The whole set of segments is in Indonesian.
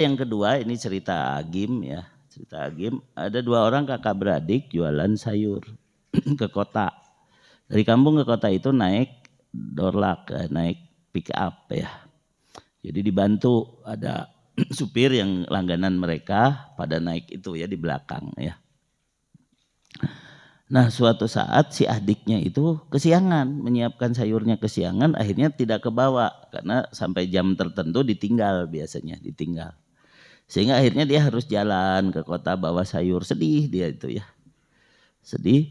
Yang kedua ini cerita Agim ya. Cerita Agim, ada 2 orang kakak beradik jualan sayur ke kota. Dari kampung ke kota itu naik dorlak, naik pick up ya. Jadi dibantu ada supir yang langganan mereka pada naik itu ya di belakang ya. Nah suatu saat si adiknya itu kesiangan menyiapkan sayurnya, kesiangan akhirnya tidak kebawa karena sampai jam tertentu ditinggal, biasanya ditinggal. Sehingga akhirnya dia harus jalan ke kota bawa sayur, sedih dia itu ya. Sedih,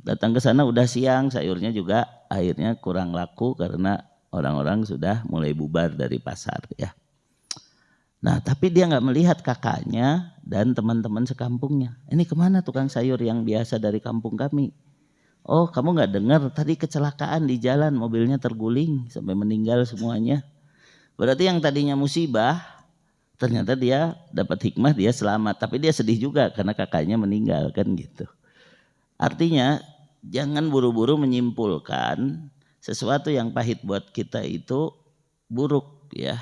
datang ke sana udah siang, sayurnya juga akhirnya kurang laku karena orang-orang sudah mulai bubar dari pasar ya. Nah tapi dia nggak melihat kakaknya dan teman-teman sekampungnya. Ini kemana tukang sayur yang biasa dari kampung kami? Oh kamu nggak dengar tadi kecelakaan di jalan, mobilnya terguling sampai meninggal semuanya. Berarti yang tadinya musibah ternyata dia dapat hikmah, dia selamat. Tapi dia sedih juga karena kakaknya meninggal kan gitu. Artinya jangan buru-buru menyimpulkan sesuatu yang pahit buat kita itu buruk ya.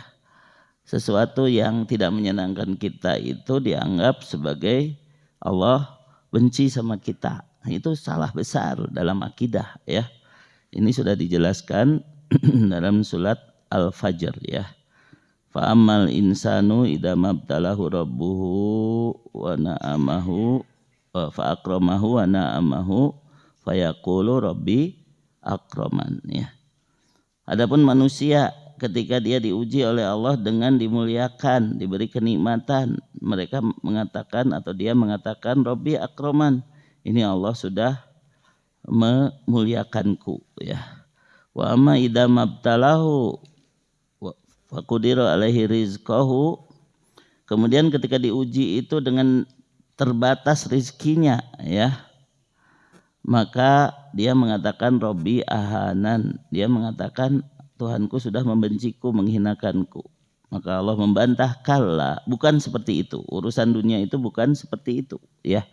Sesuatu yang tidak menyenangkan kita itu dianggap sebagai Allah benci sama kita. Itu salah besar dalam akidah ya. Ini sudah dijelaskan dalam surat Al-Fajr ya. Fa ammal insanu idza mabtalahu rabbuhu wa na'amahu fa akramahu wa na'amahu fayaqulu rabbi akraman ya. Adapun manusia ketika dia diuji oleh Allah dengan dimuliakan, diberi kenikmatan, mereka mengatakan atau dia mengatakan Rabbi akraman. Ini Allah sudah memuliakanku ya. Wa amma idza mabtalahu faqudira alaihi rizqahu. Kemudian ketika diuji itu dengan terbatas rizkinya ya, maka dia mengatakan Robbi ahanan, dia mengatakan Tuhanku sudah membenciku, menghinakanku. Maka Allah membantah, kalla, bukan seperti itu. Urusan dunia itu bukan seperti itu ya.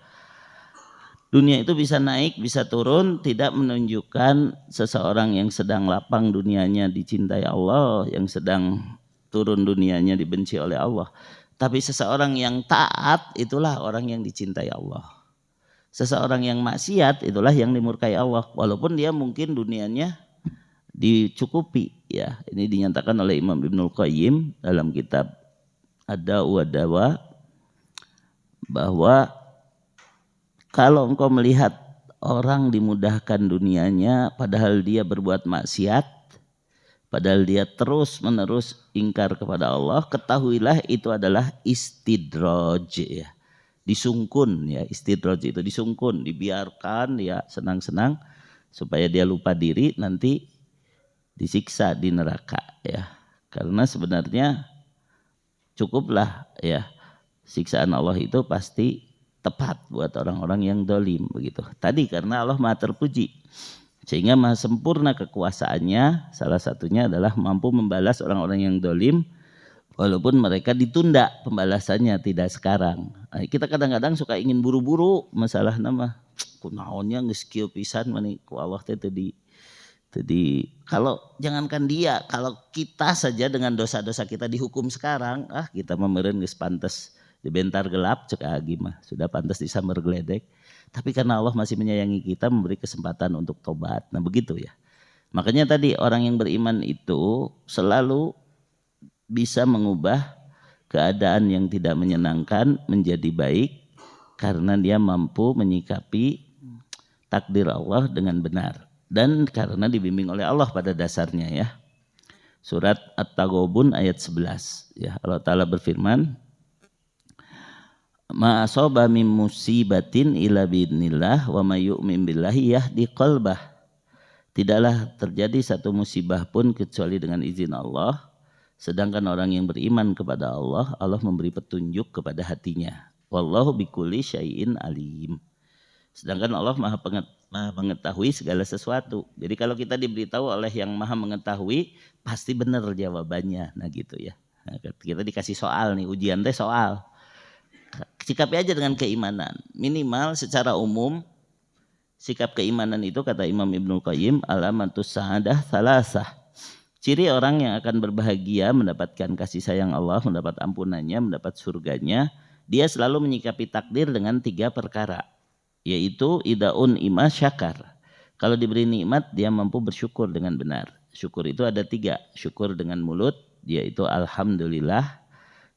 Dunia itu bisa naik, bisa turun, tidak menunjukkan seseorang yang sedang lapang dunianya dicintai Allah, yang sedang turun dunianya dibenci oleh Allah. Tapi seseorang yang taat itulah orang yang dicintai Allah. Seseorang yang maksiat itulah yang dimurkai Allah. Walaupun dia mungkin dunianya dicukupi ya. Ini dinyatakan oleh Imam Ibnul Qayyim dalam kitab Ad-Da'u wad-Dawa bahwa kalau engkau melihat orang dimudahkan dunianya padahal dia berbuat maksiat, padahal dia terus menerus ingkar kepada Allah, ketahuilah itu adalah istidraj ya. Disungkun ya, istidraj itu disungkun, dibiarkan ya senang-senang supaya dia lupa diri, nanti disiksa di neraka ya. Karena sebenarnya cukuplah ya, siksaan Allah itu pasti tepat buat orang-orang yang dolim begitu. Tadi karena Allah maha terpuji sehingga maha sempurna kekuasaannya, salah satunya adalah mampu membalas orang-orang yang dolim walaupun mereka ditunda pembalasannya tidak sekarang. Nah, kita kadang-kadang suka ingin buru-buru masalah nama kunaonnya geus kieu pisan mani ku Allah teh tadi kalau jangankan dia, kalau kita saja dengan dosa-dosa kita dihukum sekarang, kita memeureun geus pantes di bentar gelap cek agi mah sudah pantas disambar geledek. Tapi karena Allah masih menyayangi kita memberi kesempatan untuk tobat. Nah begitu ya. Makanya tadi orang yang beriman itu selalu bisa mengubah keadaan yang tidak menyenangkan menjadi baik karena dia mampu menyikapi takdir Allah dengan benar dan karena dibimbing oleh Allah pada dasarnya ya. Surat At-Taghabun ayat 11 ya. Allah Ta'ala berfirman, ma asaba min musibatin illa biidznillah wa may yu'min billahi yahdi qalbah. Tidaklah terjadi satu musibah pun kecuali dengan izin Allah. Sedangkan orang yang beriman kepada Allah, Allah memberi petunjuk kepada hatinya. Wallahu bikulli syai'in alim. Sedangkan Allah maha mengetahui segala sesuatu. Jadi kalau kita diberitahu oleh yang maha mengetahui, pasti benar jawabannya. Nah gitu ya. Nah, kita dikasih soal nih, ujian teh soal. Sikapi aja dengan keimanan. Minimal secara umum sikap keimanan itu kata Imam Ibnul Qayyim alamatus sa'adah salasah. Ciri orang yang akan berbahagia mendapatkan kasih sayang Allah, mendapat ampunannya, mendapat surganya, dia selalu menyikapi takdir dengan 3 perkara, yaitu idaun ima syakar. Kalau diberi nikmat dia mampu bersyukur dengan benar. Syukur itu ada 3, syukur dengan mulut yaitu alhamdulillah,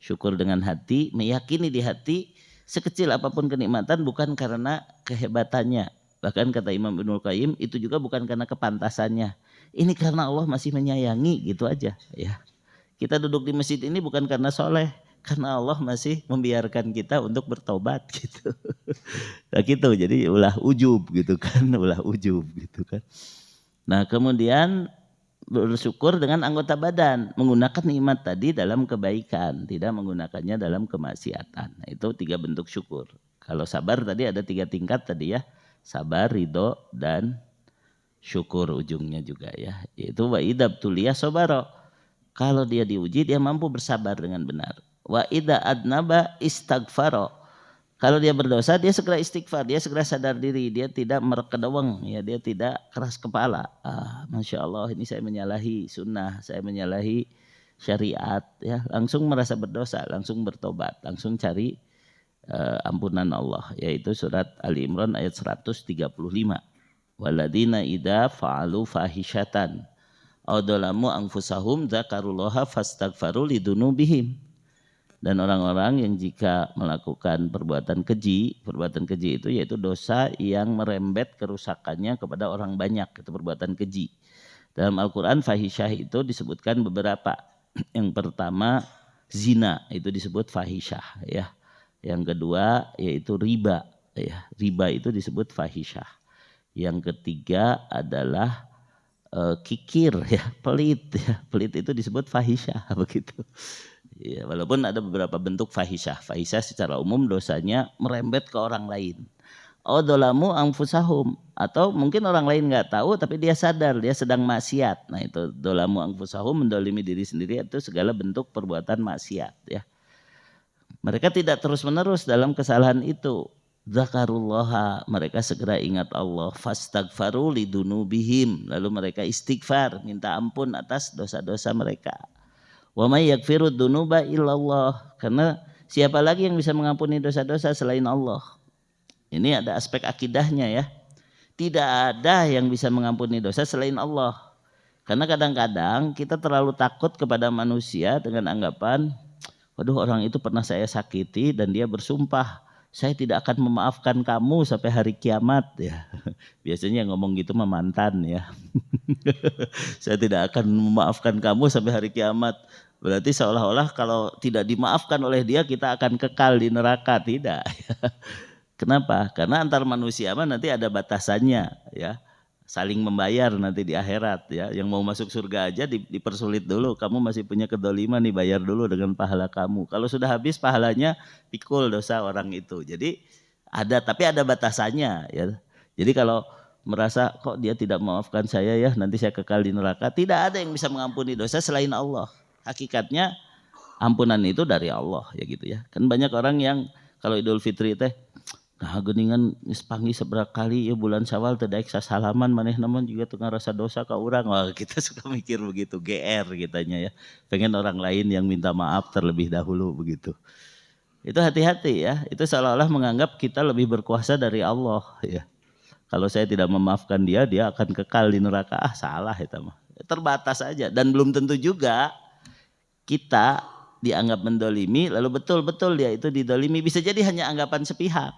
syukur dengan hati, meyakini di hati sekecil apapun kenikmatan bukan karena kehebatannya. Bahkan kata Imam Ibnul Qayyim itu juga bukan karena kepantasannya. Ini karena Allah masih menyayangi, gitu aja ya. Kita duduk di masjid ini bukan karena soleh, karena Allah masih membiarkan kita untuk bertobat gitu. Nah gitu, jadi ulah ujub gitu kan, ulah ujub gitu kan. Nah kemudian bersyukur dengan anggota badan, menggunakan nikmat tadi dalam kebaikan, tidak menggunakannya dalam kemaksiatan. Nah, itu 3 bentuk syukur. Kalau sabar tadi ada 3 tingkat tadi ya, sabar, ridho, dan syukur ujungnya juga ya, yaitu wa idab tuliya sobaro. Kalau dia diuji dia mampu bersabar dengan benar. Wa idza adnaba istaghfaro. Kalau dia berdosa dia segera istighfar, dia segera sadar diri, dia tidak merekedeweng ya, dia tidak keras kepala. Masya Allah ini saya menyalahi sunnah, saya menyalahi syariat ya, langsung merasa berdosa, langsung bertobat, langsung cari ampunan Allah, yaitu surat Ali Imran ayat 135. Waladina idza fa'alu fahishatan aw dzalamu anfusahum dzakarullaha fastaghfaru lidunubihim. Dan orang-orang yang jika melakukan perbuatan keji itu yaitu dosa yang merembet kerusakannya kepada orang banyak, itu perbuatan keji. Dalam Al-Qur'an fahisyah itu disebutkan beberapa. Yang pertama zina, itu disebut fahisyah ya. Yang kedua yaitu riba ya. Riba itu disebut fahisyah. Yang ketiga adalah kikir ya, pelit ya. Pelit itu disebut fahisyah begitu. Ya, walaupun ada beberapa bentuk fahisyah. Fahisyah secara umum dosanya merembet ke orang lain. Dzalamu anfusahum, atau mungkin orang lain nggak tahu tapi dia sadar dia sedang maksiat. Nah itu dzalamu anfusahum, mendolimi diri sendiri, itu segala bentuk perbuatan maksiat ya. Mereka tidak terus-menerus dalam kesalahan itu. Zakarullaha, mereka segera ingat Allah. Fastaghfaru lidunubihim, lalu mereka istighfar, minta ampun atas dosa-dosa mereka. Wa may yaghfiru dzunuba illallah, karena siapa lagi yang bisa mengampuni dosa-dosa selain Allah. Ini ada aspek akidahnya ya. Tidak ada yang bisa mengampuni dosa selain Allah. Karena kadang-kadang kita terlalu takut kepada manusia dengan anggapan, waduh orang itu pernah saya sakiti dan dia bersumpah, saya tidak akan memaafkan kamu sampai hari kiamat ya. Biasanya yang ngomong gitu mah mantan ya. Saya tidak akan memaafkan kamu sampai hari kiamat. Berarti seolah-olah kalau tidak dimaafkan oleh dia kita akan kekal di neraka. Tidak. Kenapa? Karena antar manusia mah nanti ada batasannya ya. Saling membayar nanti di akhirat ya. Yang mau masuk surga aja dipersulit dulu. Kamu masih punya kedoliman nih, bayar dulu dengan pahala kamu. Kalau sudah habis pahalanya pikul dosa orang itu. Jadi tapi ada batasannya ya. Jadi kalau merasa kok dia tidak memaafkan saya ya, nanti saya kekal di neraka. Tidak ada yang bisa mengampuni dosa selain Allah. Hakikatnya ampunan itu dari Allah ya gitu ya. Kan banyak orang yang kalau Idul Fitri teh, nah geningan panggih seberapa kali ya bulan Syawal teu daek sasalaman maneh namun juga tengah rasa dosa ka urang. Wah, kita suka mikir begitu, GR kitanya ya. Pengen orang lain yang minta maaf terlebih dahulu begitu. Itu hati-hati ya. Itu seolah-olah menganggap kita lebih berkuasa dari Allah ya. Kalau saya tidak memaafkan dia, dia akan kekal di neraka. Salah itu mah. Terbatas aja, dan belum tentu juga kita dianggap mendolimi lalu betul-betul dia itu didolimi. Bisa jadi hanya anggapan sepihak.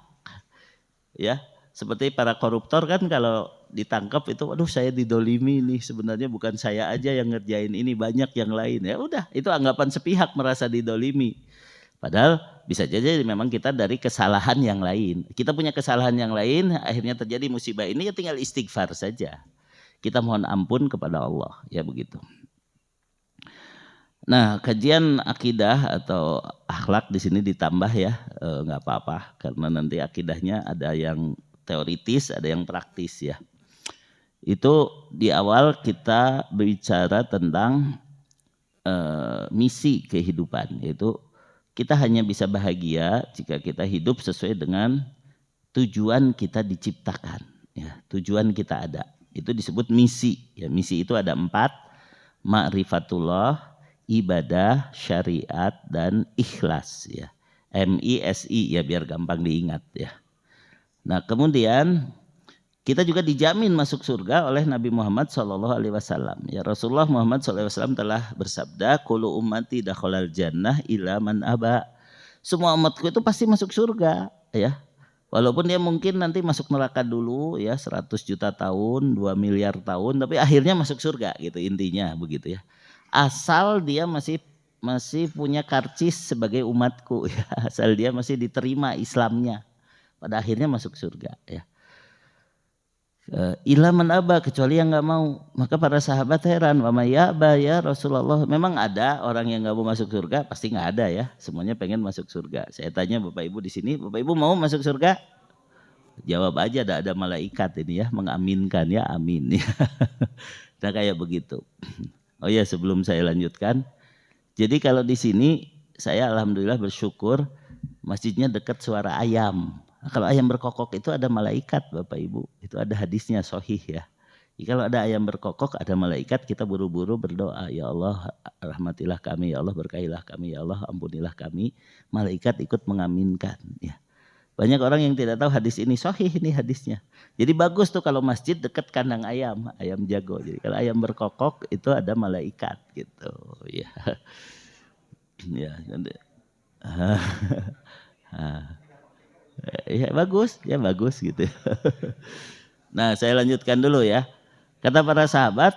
Ya, seperti para koruptor kan kalau ditangkap itu, waduh saya didolimi nih, sebenarnya bukan saya aja yang ngerjain ini, banyak yang lain. Ya udah, itu anggapan sepihak merasa didolimi. Padahal bisa jadi memang kita dari kesalahan yang lain. Kita punya kesalahan yang lain, akhirnya terjadi musibah ini, ya tinggal istighfar saja. Kita mohon ampun kepada Allah, ya begitu. Nah, kajian akidah atau akhlak di sini ditambah ya, nggak apa-apa karena nanti akidahnya ada yang teoritis, ada yang praktis ya. Itu di awal kita bicara tentang misi kehidupan, yaitu kita hanya bisa bahagia jika kita hidup sesuai dengan tujuan kita diciptakan. Ya, tujuan kita ada, itu disebut misi. Ya, misi itu ada 4. ma'rifatullah, ibadah, syariat, dan ikhlas ya. MISI ya biar gampang diingat ya. Nah kemudian kita juga dijamin masuk surga oleh Nabi Muhammad SAW. Ya Rasulullah Muhammad SAW telah bersabda, "Kullu ummati dakhalal jannah illa man aba." Semua umatku itu pasti masuk surga ya. Walaupun dia mungkin nanti masuk neraka dulu ya 100 juta tahun, 2 miliar tahun, tapi akhirnya masuk surga gitu intinya begitu ya. Asal dia masih punya karcis sebagai umatku ya. Asal dia masih diterima Islamnya. Pada akhirnya masuk surga ya. Ila man aba, kecuali yang nggak mau. Maka para sahabat heran, wa may ya'ba ya Rasulullah. Memang ada orang yang nggak mau masuk surga? Pasti nggak ada ya. Semuanya pengen masuk surga. Saya tanya Bapak Ibu di sini, Bapak Ibu mau masuk surga? Jawab aja, ada malaikat ini ya mengaminkan ya, amin ya. Nah kayak begitu. Oh ya sebelum saya lanjutkan, jadi kalau di sini saya alhamdulillah bersyukur masjidnya dekat suara ayam. Nah, kalau ayam berkokok itu ada malaikat Bapak Ibu, itu ada hadisnya sahih ya. Jadi kalau ada ayam berkokok ada malaikat, kita buru-buru berdoa, ya Allah rahmatilah kami, ya Allah berkahilah kami, ya Allah ampunilah kami. Malaikat ikut mengaminkan ya. Banyak orang yang tidak tahu hadis ini sahih ini hadisnya. Jadi bagus tuh kalau masjid dekat kandang ayam, ayam jago. Jadi kalau ayam berkokok itu ada malaikat gitu ya. Ya, ya bagus gitu. Nah saya lanjutkan dulu ya. Kata para sahabat,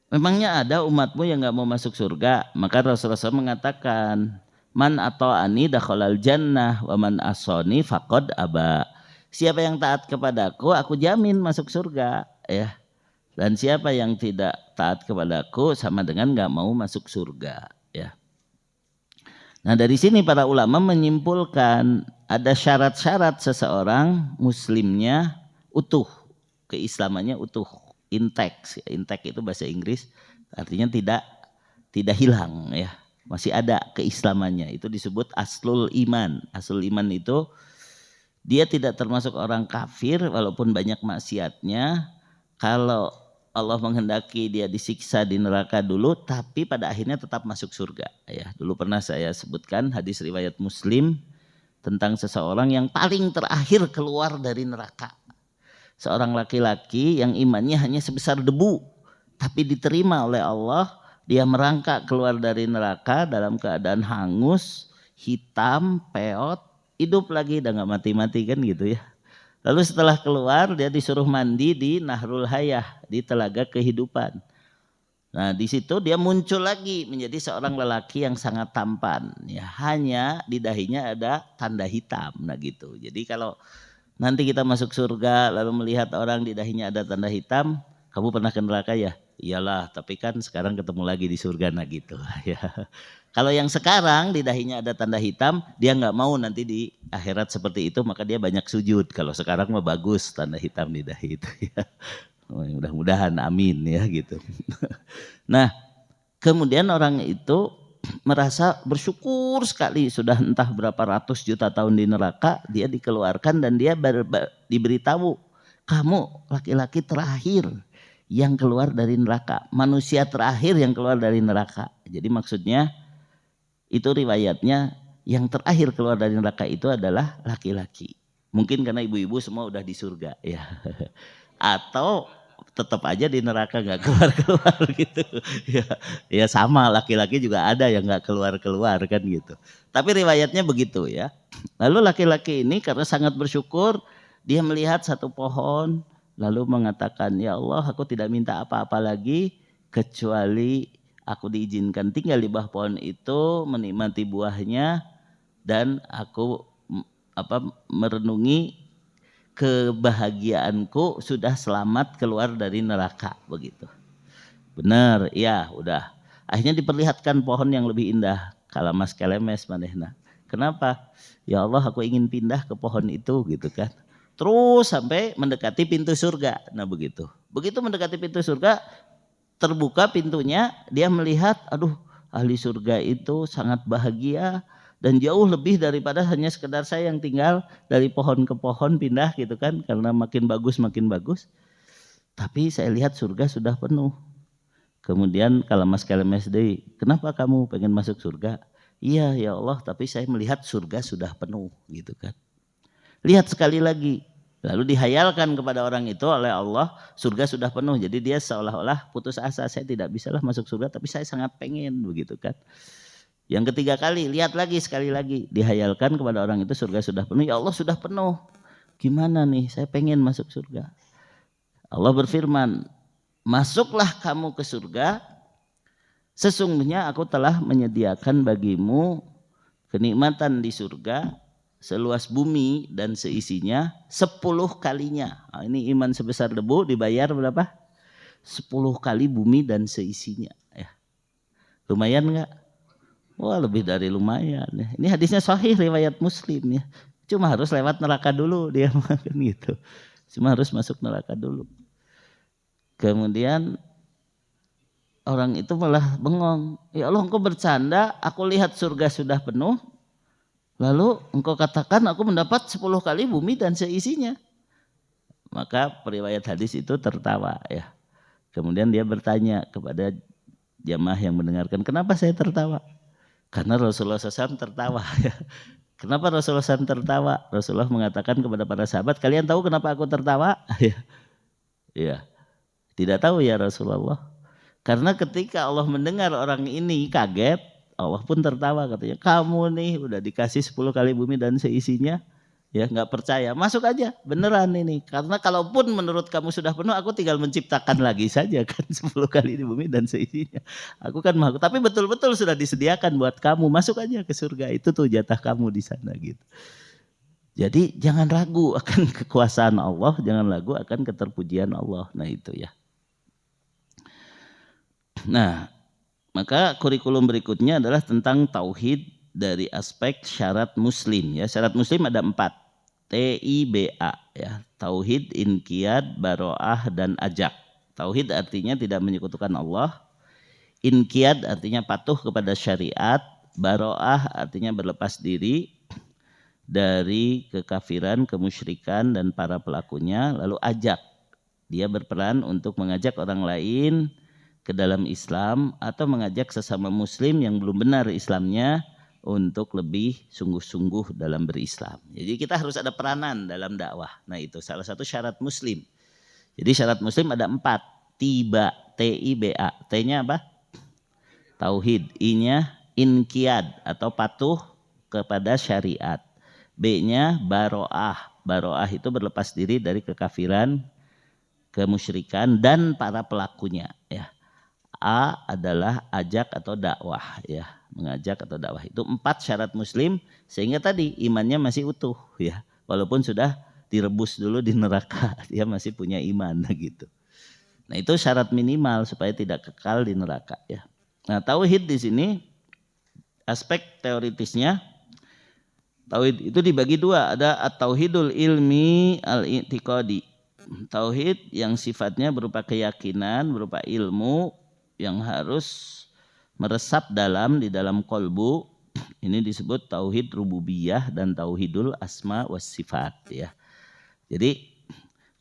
memangnya ada umatmu yang nggak mau masuk surga? Maka Rasulullah SAW mengatakan, man ata'ani dakhalal jannah wa man asani faqad aba. Siapa yang taat kepadaku, aku jamin masuk surga ya. Dan siapa yang tidak taat kepadaku sama dengan nggak mau masuk surga ya. Nah dari sini para ulama menyimpulkan ada syarat-syarat seseorang muslimnya utuh, keislamannya utuh, intact. Intact itu bahasa Inggris artinya tidak hilang ya, masih ada keislamannya. Itu disebut aslul iman. Aslul iman itu dia tidak termasuk orang kafir walaupun banyak maksiatnya. Kalau Allah menghendaki dia disiksa di neraka dulu, tapi pada akhirnya tetap masuk surga. Ya, dulu pernah saya sebutkan hadis riwayat Muslim tentang seseorang yang paling terakhir keluar dari neraka. Seorang laki-laki yang imannya hanya sebesar debu, tapi diterima oleh Allah. Dia merangkak keluar dari neraka dalam keadaan hangus, hitam, peot, hidup lagi, udah nggak mati-mati kan gitu ya. Lalu setelah keluar dia disuruh mandi di Nahrul Hayah, di telaga kehidupan. Nah di situ dia muncul lagi menjadi seorang lelaki yang sangat tampan. Ya, hanya di dahinya ada tanda hitam. Nah gitu. Jadi kalau nanti kita masuk surga lalu melihat orang di dahinya ada tanda hitam, kamu pernah ke neraka ya? Iyalah, tapi kan sekarang ketemu lagi di surga, nah gitu ya. Kalau yang sekarang di dahinya ada tanda hitam, dia nggak mau nanti di akhirat seperti itu, maka dia banyak sujud. Kalau sekarang mah bagus tanda hitam di dahi itu ya. Mudah-mudahan amin ya gitu. Nah kemudian orang itu merasa bersyukur sekali sudah entah berapa ratus juta tahun di neraka, dia dikeluarkan dan dia diberitahu, kamu laki-laki terakhir yang keluar dari neraka, manusia terakhir yang keluar dari neraka. Jadi maksudnya itu riwayatnya yang terakhir keluar dari neraka itu adalah laki-laki. Mungkin karena ibu-ibu semua udah di surga ya. Atau tetap aja di neraka nggak keluar-keluar gitu. Ya sama, laki-laki juga ada yang nggak keluar-keluar kan gitu. Tapi riwayatnya begitu ya. Lalu laki-laki ini karena sangat bersyukur, dia melihat satu pohon lalu mengatakan, ya Allah aku tidak minta apa-apa lagi kecuali aku diizinkan tinggal di bawah pohon itu, menikmati buahnya, dan aku merenungi kebahagiaanku sudah selamat keluar dari neraka begitu. Benar, ya udah. Akhirnya diperlihatkan pohon yang lebih indah, kalamas kelemes manehna. Kenapa? Ya Allah aku ingin pindah ke pohon itu gitu kan. Terus sampai mendekati pintu surga. Nah begitu. Begitu mendekati pintu surga, terbuka pintunya, dia melihat, aduh ahli surga itu sangat bahagia dan jauh lebih daripada hanya sekedar saya yang tinggal dari pohon ke pohon pindah gitu kan, karena makin bagus makin bagus. Tapi saya lihat surga sudah penuh. Kemudian kalamas deui, kenapa kamu pengen masuk surga? Iya ya Allah, tapi saya melihat surga sudah penuh gitu kan. Lihat sekali lagi. Lalu dihayalkan kepada orang itu oleh Allah, surga sudah penuh. Jadi dia seolah-olah putus asa, saya tidak bisalah masuk surga, tapi saya sangat pengen begitu kan. Yang ketiga kali, lihat lagi sekali lagi, dihayalkan kepada orang itu surga sudah penuh. Ya Allah sudah penuh. Gimana nih? Saya pengen masuk surga. Allah berfirman, masuklah kamu ke surga, sesungguhnya aku telah menyediakan bagimu kenikmatan di surga seluas bumi dan seisinya 10 kalinya. Nah, ini iman sebesar debu dibayar berapa? 10 kali bumi dan seisinya. Ya. Lumayan enggak? Wah lebih dari lumayan. Ya. Ini hadisnya sahih riwayat Muslim ya. Cuma harus lewat neraka dulu dia makan gitu. Cuma harus masuk neraka dulu. Kemudian orang itu malah bengong. Ya Allah engkau bercanda, aku lihat surga sudah penuh. Lalu engkau katakan aku mendapat 10 kali bumi dan seisinya. Maka periwayat hadis itu tertawa ya. Kemudian dia bertanya kepada jamaah yang mendengarkan, kenapa saya tertawa? Karena Rasulullah SAW tertawa ya. Kenapa Rasulullah SAW tertawa? Rasulullah mengatakan kepada para sahabat, kalian tahu kenapa aku tertawa? Ya. Tidak tahu ya Rasulullah. Karena ketika Allah mendengar orang ini kaget, Allah pun tertawa katanya, kamu nih udah dikasih 10 kali bumi dan seisinya, ya nggak percaya, masuk aja beneran ini. Karena kalaupun menurut kamu sudah penuh, aku tinggal menciptakan lagi saja kan 10 kali di bumi dan seisinya. Aku kan makhluk, tapi betul-betul sudah disediakan buat kamu, masuk aja ke surga, itu tuh jatah kamu di sana gitu. Jadi jangan ragu akan kekuasaan Allah, jangan ragu akan keterpujian Allah. Nah itu ya. Nah, maka kurikulum berikutnya adalah tentang tauhid dari aspek syarat muslim ya. Syarat muslim ada 4. TIBA ya. Tauhid, inqiyad, baroah dan ajak. Tauhid artinya tidak menyekutukan Allah. Inqiyad artinya patuh kepada syariat. Baroah artinya berlepas diri dari kekafiran, kemusyrikan dan para pelakunya. Lalu ajak. Dia berperan untuk mengajak orang lain ke dalam Islam atau mengajak sesama muslim yang belum benar Islamnya untuk lebih sungguh-sungguh dalam berislam. Jadi kita harus ada peranan dalam dakwah. Nah itu salah satu syarat muslim. Jadi syarat muslim ada 4. Tiba, T-I-B-A. T-nya apa? Tauhid. I-nya inqiyad atau patuh kepada syariat. B-nya baroah. Baroah itu berlepas diri dari kekafiran, kemusyrikan dan para pelakunya ya. A adalah ajak atau dakwah ya, mengajak atau dakwah. Itu 4 syarat muslim sehingga tadi imannya masih utuh ya. Walaupun sudah direbus dulu di neraka, dia masih punya iman gitu. Nah, itu syarat minimal supaya tidak kekal di neraka ya. Nah, tauhid di sini aspek teoritisnya tauhid itu dibagi 2, ada at-tauhidul ilmi al-i'tiqadi. Tauhid yang sifatnya berupa keyakinan, berupa ilmu yang harus meresap di dalam kolbu. Ini disebut tauhid rububiyah dan tauhidul asma was sifat ya. Jadi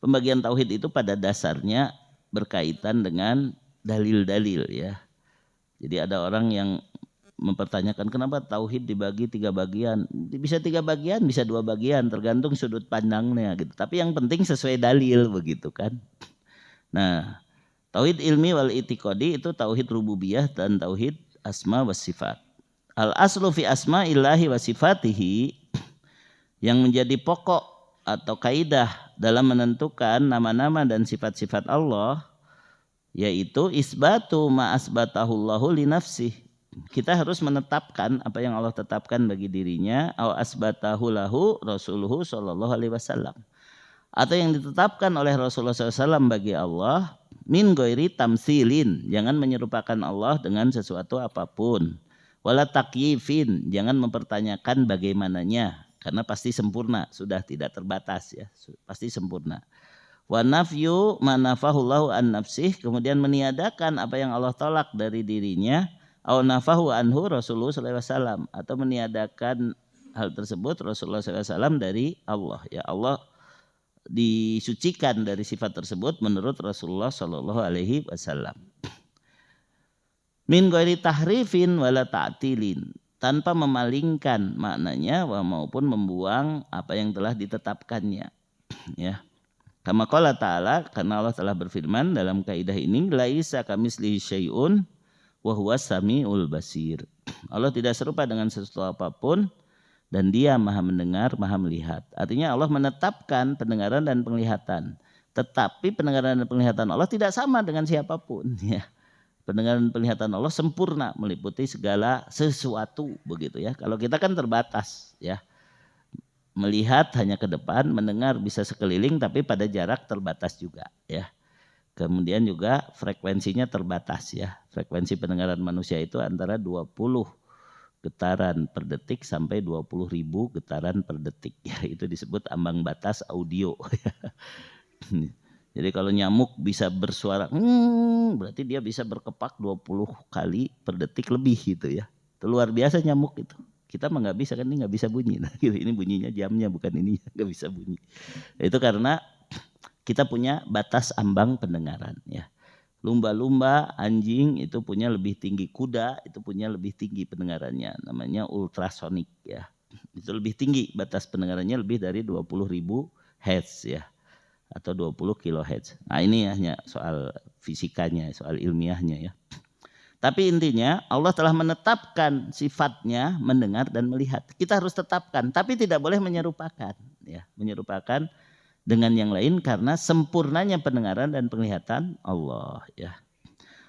pembagian tauhid itu pada dasarnya berkaitan dengan dalil-dalil ya. Jadi ada orang yang mempertanyakan kenapa tauhid dibagi 3 bagian. Bisa 3 bagian, bisa 2 bagian, tergantung sudut pandangnya gitu. Tapi yang penting sesuai dalil begitu kan. Nah, tauhid ilmi wal i'tiqadi itu tauhid rububiyah dan tauhid asma was sifat. Al aslu fi asma illahi wa sifatihi, yang menjadi pokok atau kaidah dalam menentukan nama-nama dan sifat-sifat Allah, yaitu isbatu ma asbatahullahu li nafsih. Kita harus menetapkan apa yang Allah tetapkan bagi dirinya, au asbatahu lahu rasuluhu sallallahu alaihi wasallam, atau yang ditetapkan oleh Rasulullah SAW bagi Allah, min ghairi tamsilin, jangan menyerupakan Allah dengan sesuatu apapun, wala takyifin, jangan mempertanyakan bagaimananya, karena pasti sempurna, sudah tidak terbatas ya, pasti sempurna. Wa nafyu manafahullahu an nafsih, kemudian meniadakan apa yang Allah tolak dari dirinya, au nafahu anhu Rasulullah SAW, atau meniadakan hal tersebut Rasulullah SAW dari Allah ya. Allah disucikan dari sifat tersebut menurut Rasulullah SAW. Min ghairi tahrifin wala ta'tilin, tanpa memalingkan maknanya maupun membuang apa yang telah ditetapkannya. Ya. Kama qala ta'ala, karena Allah telah berfirman dalam kaidah ini, laisa kamitslihi syai'un wa huwas samiul basir. Allah tidak serupa dengan sesuatu apapun dan Dia Maha mendengar, Maha melihat. Artinya Allah menetapkan pendengaran dan penglihatan. Tetapi pendengaran dan penglihatan Allah tidak sama dengan siapapun, ya. Pendengaran dan penglihatan Allah sempurna, meliputi segala sesuatu, begitu ya. Kalau kita kan terbatas, ya. Melihat hanya ke depan, mendengar bisa sekeliling tapi pada jarak terbatas juga, ya. Kemudian juga frekuensinya terbatas, ya. Frekuensi pendengaran manusia itu antara 20 getaran per detik sampai 20.000 getaran per detik, ya. Itu disebut ambang batas audio. Jadi kalau nyamuk bisa bersuara berarti dia bisa berkepak 20 kali per detik lebih gitu, ya. Itu luar biasa nyamuk itu. Kita mah nggak bisa, kan ini nggak bisa bunyi. Nah, ini bunyinya jamnya bukan ini, nggak bisa bunyi. Itu karena kita punya batas ambang pendengaran, ya. Lumba-lumba, anjing itu punya lebih tinggi, kuda itu punya lebih tinggi pendengarannya, namanya ultrasonik, ya. Itu lebih tinggi, batas pendengarannya lebih dari 20.000 Hz, ya, atau 20 kHz. Nah, ini hanya soal fisikanya, soal ilmiahnya, ya. Tapi intinya Allah telah menetapkan sifatnya mendengar dan melihat. Kita harus tetapkan, tapi tidak boleh menyerupakan, ya. Menyerupakan dengan yang lain karena sempurnanya pendengaran dan penglihatan Allah, ya.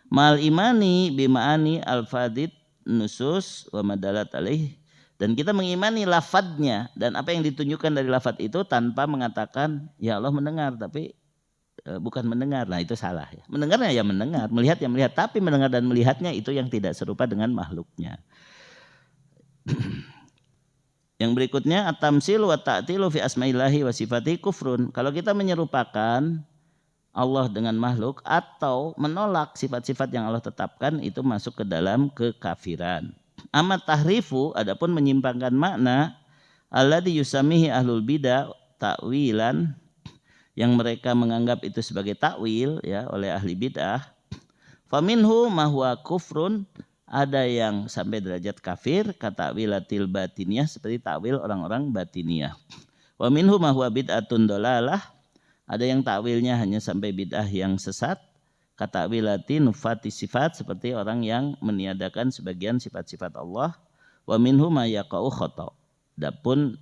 Mal imani bima'ani al-fadid nusus wa madalat alaih, dan kita mengimani lafadznya dan apa yang ditunjukkan dari lafadz itu tanpa mengatakan ya Allah mendengar, tapi bukan mendengar. Nah, itu salah, ya. Mendengarnya ya mendengar, melihat ya melihat, tapi mendengar dan melihatnya itu yang tidak serupa dengan makhluknya. Yang berikutnya at-tamsil wa ta'tilu fi asma'illahi wa sifatihi kufrun. Kalau kita menyerupakan Allah dengan makhluk atau menolak sifat-sifat yang Allah tetapkan, itu masuk ke dalam kekafiran. Amat tahrifu, adapun menyimpangkan makna, alladzi yusamihi ahlul bidah ta'wilan, yang mereka menganggap itu sebagai takwil, ya, oleh ahli bid'ah. Faminhu ma huwa kufrun, ada yang sampai derajat kafir, kata wilatil batiniyah, seperti takwil orang-orang batiniyah. Wa minhu ma huwa bid'atun dolalah, ada yang takwilnya hanya sampai bid'ah yang sesat, kata wilati nufati sifat, seperti orang yang meniadakan sebagian sifat-sifat Allah. Wa minhu ma yaqa'u khata', adapun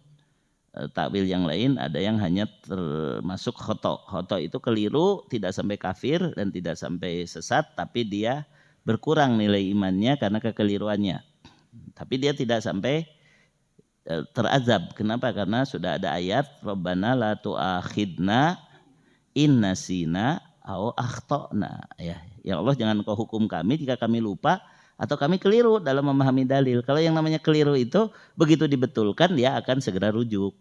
takwil yang lain ada yang hanya termasuk khoto. Khoto itu keliru, tidak sampai kafir dan tidak sampai sesat, tapi dia berkurang nilai imannya karena kekeliruannya. Tapi dia tidak sampai terazab. Kenapa? Karena sudah ada ayat Rabbana la tu'akhidna in nasina au akhtana, ya. Ya Allah, jangan Kau hukum kami jika kami lupa atau kami keliru dalam memahami dalil. Kalau yang namanya keliru itu begitu dibetulkan dia akan segera rujuk.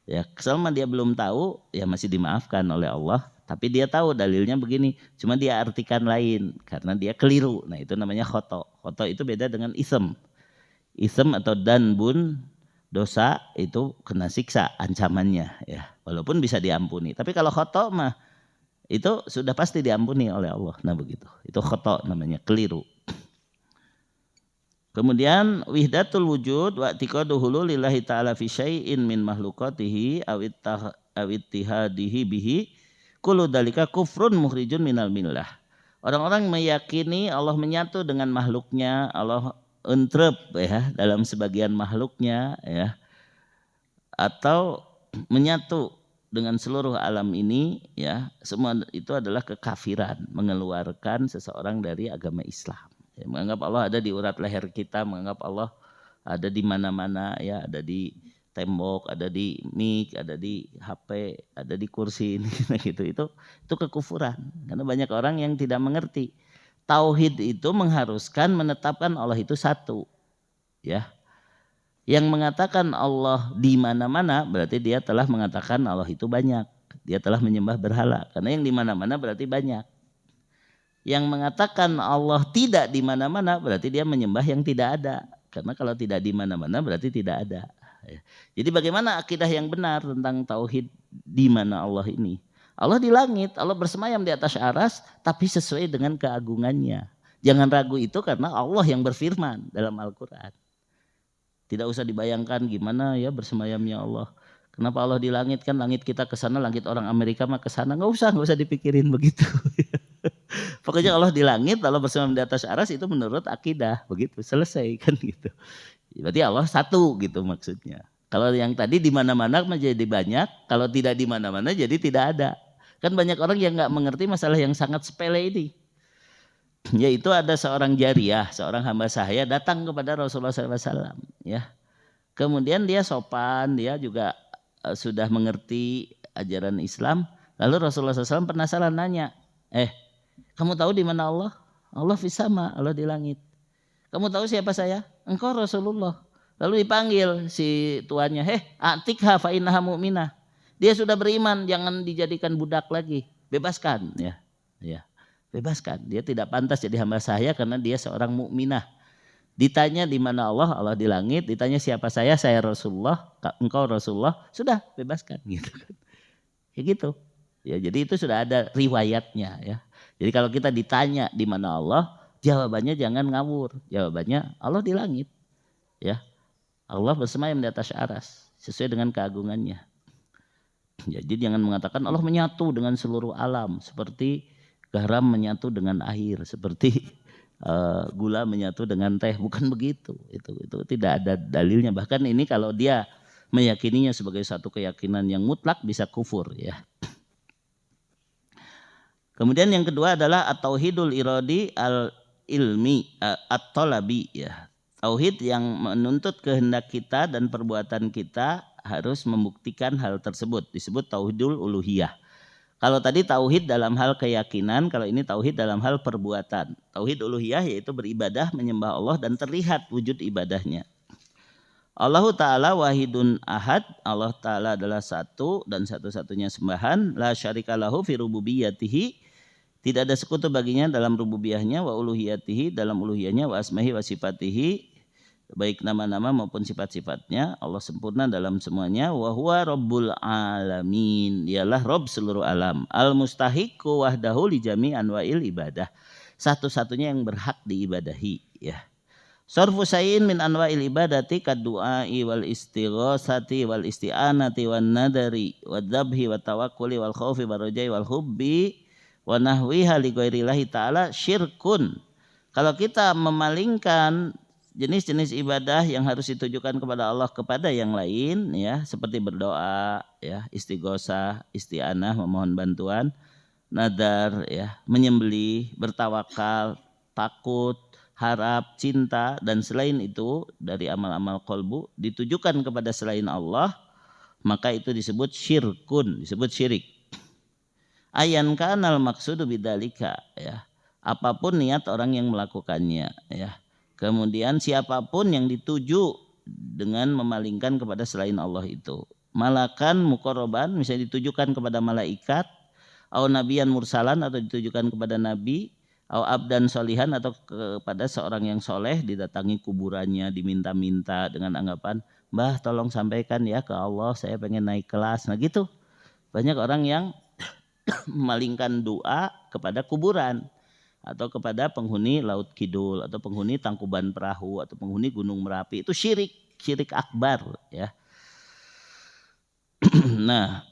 Ya, selama dia belum tahu ya masih dimaafkan oleh Allah, tapi dia tahu dalilnya begini, cuma dia artikan lain karena dia keliru. Nah, itu namanya khoto. Khoto itu beda dengan ism. Ism atau danbun, dosa itu kena siksa ancamannya, ya. Walaupun bisa diampuni. Tapi kalau khoto mah itu sudah pasti diampuni oleh Allah. Nah, begitu. Itu khoto namanya, keliru. Kemudian wihdatul wujud wa i'tiqaduhu lillahi ta'ala fi syai'in min makhluqatihi aw ittihadihi bihi kullu dalika kufrun mukhrijun minal millah. Orang-orang meyakini Allah menyatu dengan makhluknya, Allah entrep, ya, dalam sebagian makhluknya, ya, atau menyatu dengan seluruh alam ini, ya, semua itu adalah kekafiran, mengeluarkan seseorang dari agama Islam. Ya, menganggap Allah ada di urat leher kita, menganggap Allah ada di mana-mana, ya, ada di tembok, ada di mic, ada di HP, ada di kursi ini, gitu. Itu kekufuran. Karena banyak orang yang tidak mengerti. Tauhid itu mengharuskan menetapkan Allah itu satu, ya. Yang mengatakan Allah di mana-mana berarti dia telah mengatakan Allah itu banyak. Dia telah menyembah berhala. Karena yang di mana-mana berarti banyak. Yang mengatakan Allah tidak di mana-mana berarti dia menyembah yang tidak ada. Karena kalau tidak di mana-mana berarti tidak ada. Jadi bagaimana akidah yang benar tentang tauhid di mana Allah ini? Allah di langit, Allah bersemayam di atas aras, tapi sesuai dengan keagungannya. Jangan ragu itu karena Allah yang berfirman dalam Al-Quran. Tidak usah dibayangkan gimana ya bersemayamnya Allah. Kenapa Allah di langit, kan langit kita ke sana, langit orang Amerika mah ke sana. Nggak usah dipikirin begitu. Pokoknya Allah di langit, Allah bersemayam di atas aras, itu menurut akidah begitu, selesai kan gitu. Berarti Allah satu gitu maksudnya. Kalau yang tadi di mana-mana menjadi banyak, kalau tidak di mana-mana jadi tidak ada. Kan banyak orang yang nggak mengerti masalah yang sangat sepele ini. Yaitu ada seorang jariyah, seorang hamba sahaya datang kepada Rasulullah SAW. Ya, kemudian dia sopan, dia juga sudah mengerti ajaran Islam. Lalu Rasulullah SAW penasaran nanya, kamu tahu di mana Allah? Allah fis sama, Allah di langit. Kamu tahu siapa saya? Engkau Rasulullah. Lalu dipanggil si tuannya, atikha fa innaha mu'minah. Dia sudah beriman, jangan dijadikan budak lagi. Bebaskan ya. Ya. Bebaskan. Dia tidak pantas jadi hamba sahaya karena dia seorang mukminah. Ditanya di mana Allah? Allah di langit. Ditanya siapa saya Rasulullah, engkau Rasulullah. Sudah, bebaskan gitu kan. Kayak gitu. Ya, jadi itu sudah ada riwayatnya ya. Jadi kalau kita ditanya di mana Allah, jawabannya jangan ngawur. Jawabannya Allah di langit. Ya. Allah bersemayam di atas aras sesuai dengan keagungannya. Jadi jangan mengatakan Allah menyatu dengan seluruh alam seperti garam menyatu dengan air, seperti gula menyatu dengan teh, bukan begitu. Itu tidak ada dalilnya. Bahkan ini kalau dia meyakininya sebagai satu keyakinan yang mutlak bisa kufur ya. Kemudian yang kedua adalah at-tauhidul iradi al-ilmi at-talabi ya. Tauhid yang menuntut kehendak kita dan perbuatan kita harus membuktikan hal tersebut. Disebut tauhidul uluhiyah. Kalau tadi tauhid dalam hal keyakinan, kalau ini tauhid dalam hal perbuatan. Tauhid uluhiyah yaitu beribadah menyembah Allah dan terlihat wujud ibadahnya. Allahu Ta'ala wahidun ahad. Allah Ta'ala adalah satu dan satu-satunya sembahan. La syarika lahu fi rububiyatihi. Tidak ada sekutu baginya dalam rububiyahnya, wa uluhiyatihi dalam uluhiyahnya, wa asmahi wa sifatihi baik nama-nama maupun sifat-sifatnya. Allah sempurna dalam semuanya. Wa huwa rabbul alamin, dialah Rabb seluruh alam. Al mustahiqu wahdahu li jami' anwa'il ibadah, satu-satunya yang berhak diibadahi ya. Sarfu sayin min anwa'il ibadati kaddu'ai wal istighosati wal isti'anati wan nadari wad dzabhi wat tawakkuli wal khaufi wal rajai wal hubbi wa nahwiha li ghairillahi ta'ala syirkun. Kalau kita memalingkan jenis-jenis ibadah yang harus ditujukan kepada Allah kepada yang lain ya, seperti berdoa ya, istighosah, isti'anah memohon bantuan, nadar ya, menyembelih, bertawakal, takut, harap, cinta dan selain itu dari amal-amal qalbu ditujukan kepada selain Allah, maka itu disebut syirkun, disebut syirik. Ayan kanal maksudu bidzalika ya. Apapun niat orang yang melakukannya ya. Kemudian siapapun yang dituju dengan memalingkan kepada selain Allah itu. Malakan muqarraban misalnya ditujukan kepada malaikat, au nabiyan mursalan atau ditujukan kepada nabi, au abdan solihan atau kepada seorang yang soleh didatangi kuburannya, diminta-minta dengan anggapan, "Mbah tolong sampaikan ya ke Allah, saya pengen naik kelas." Nah gitu. Banyak orang yang memalingkan doa kepada kuburan atau kepada penghuni Laut Kidul atau penghuni Tangkuban Perahu atau penghuni Gunung Merapi. Itu syirik akbar ya. Nah,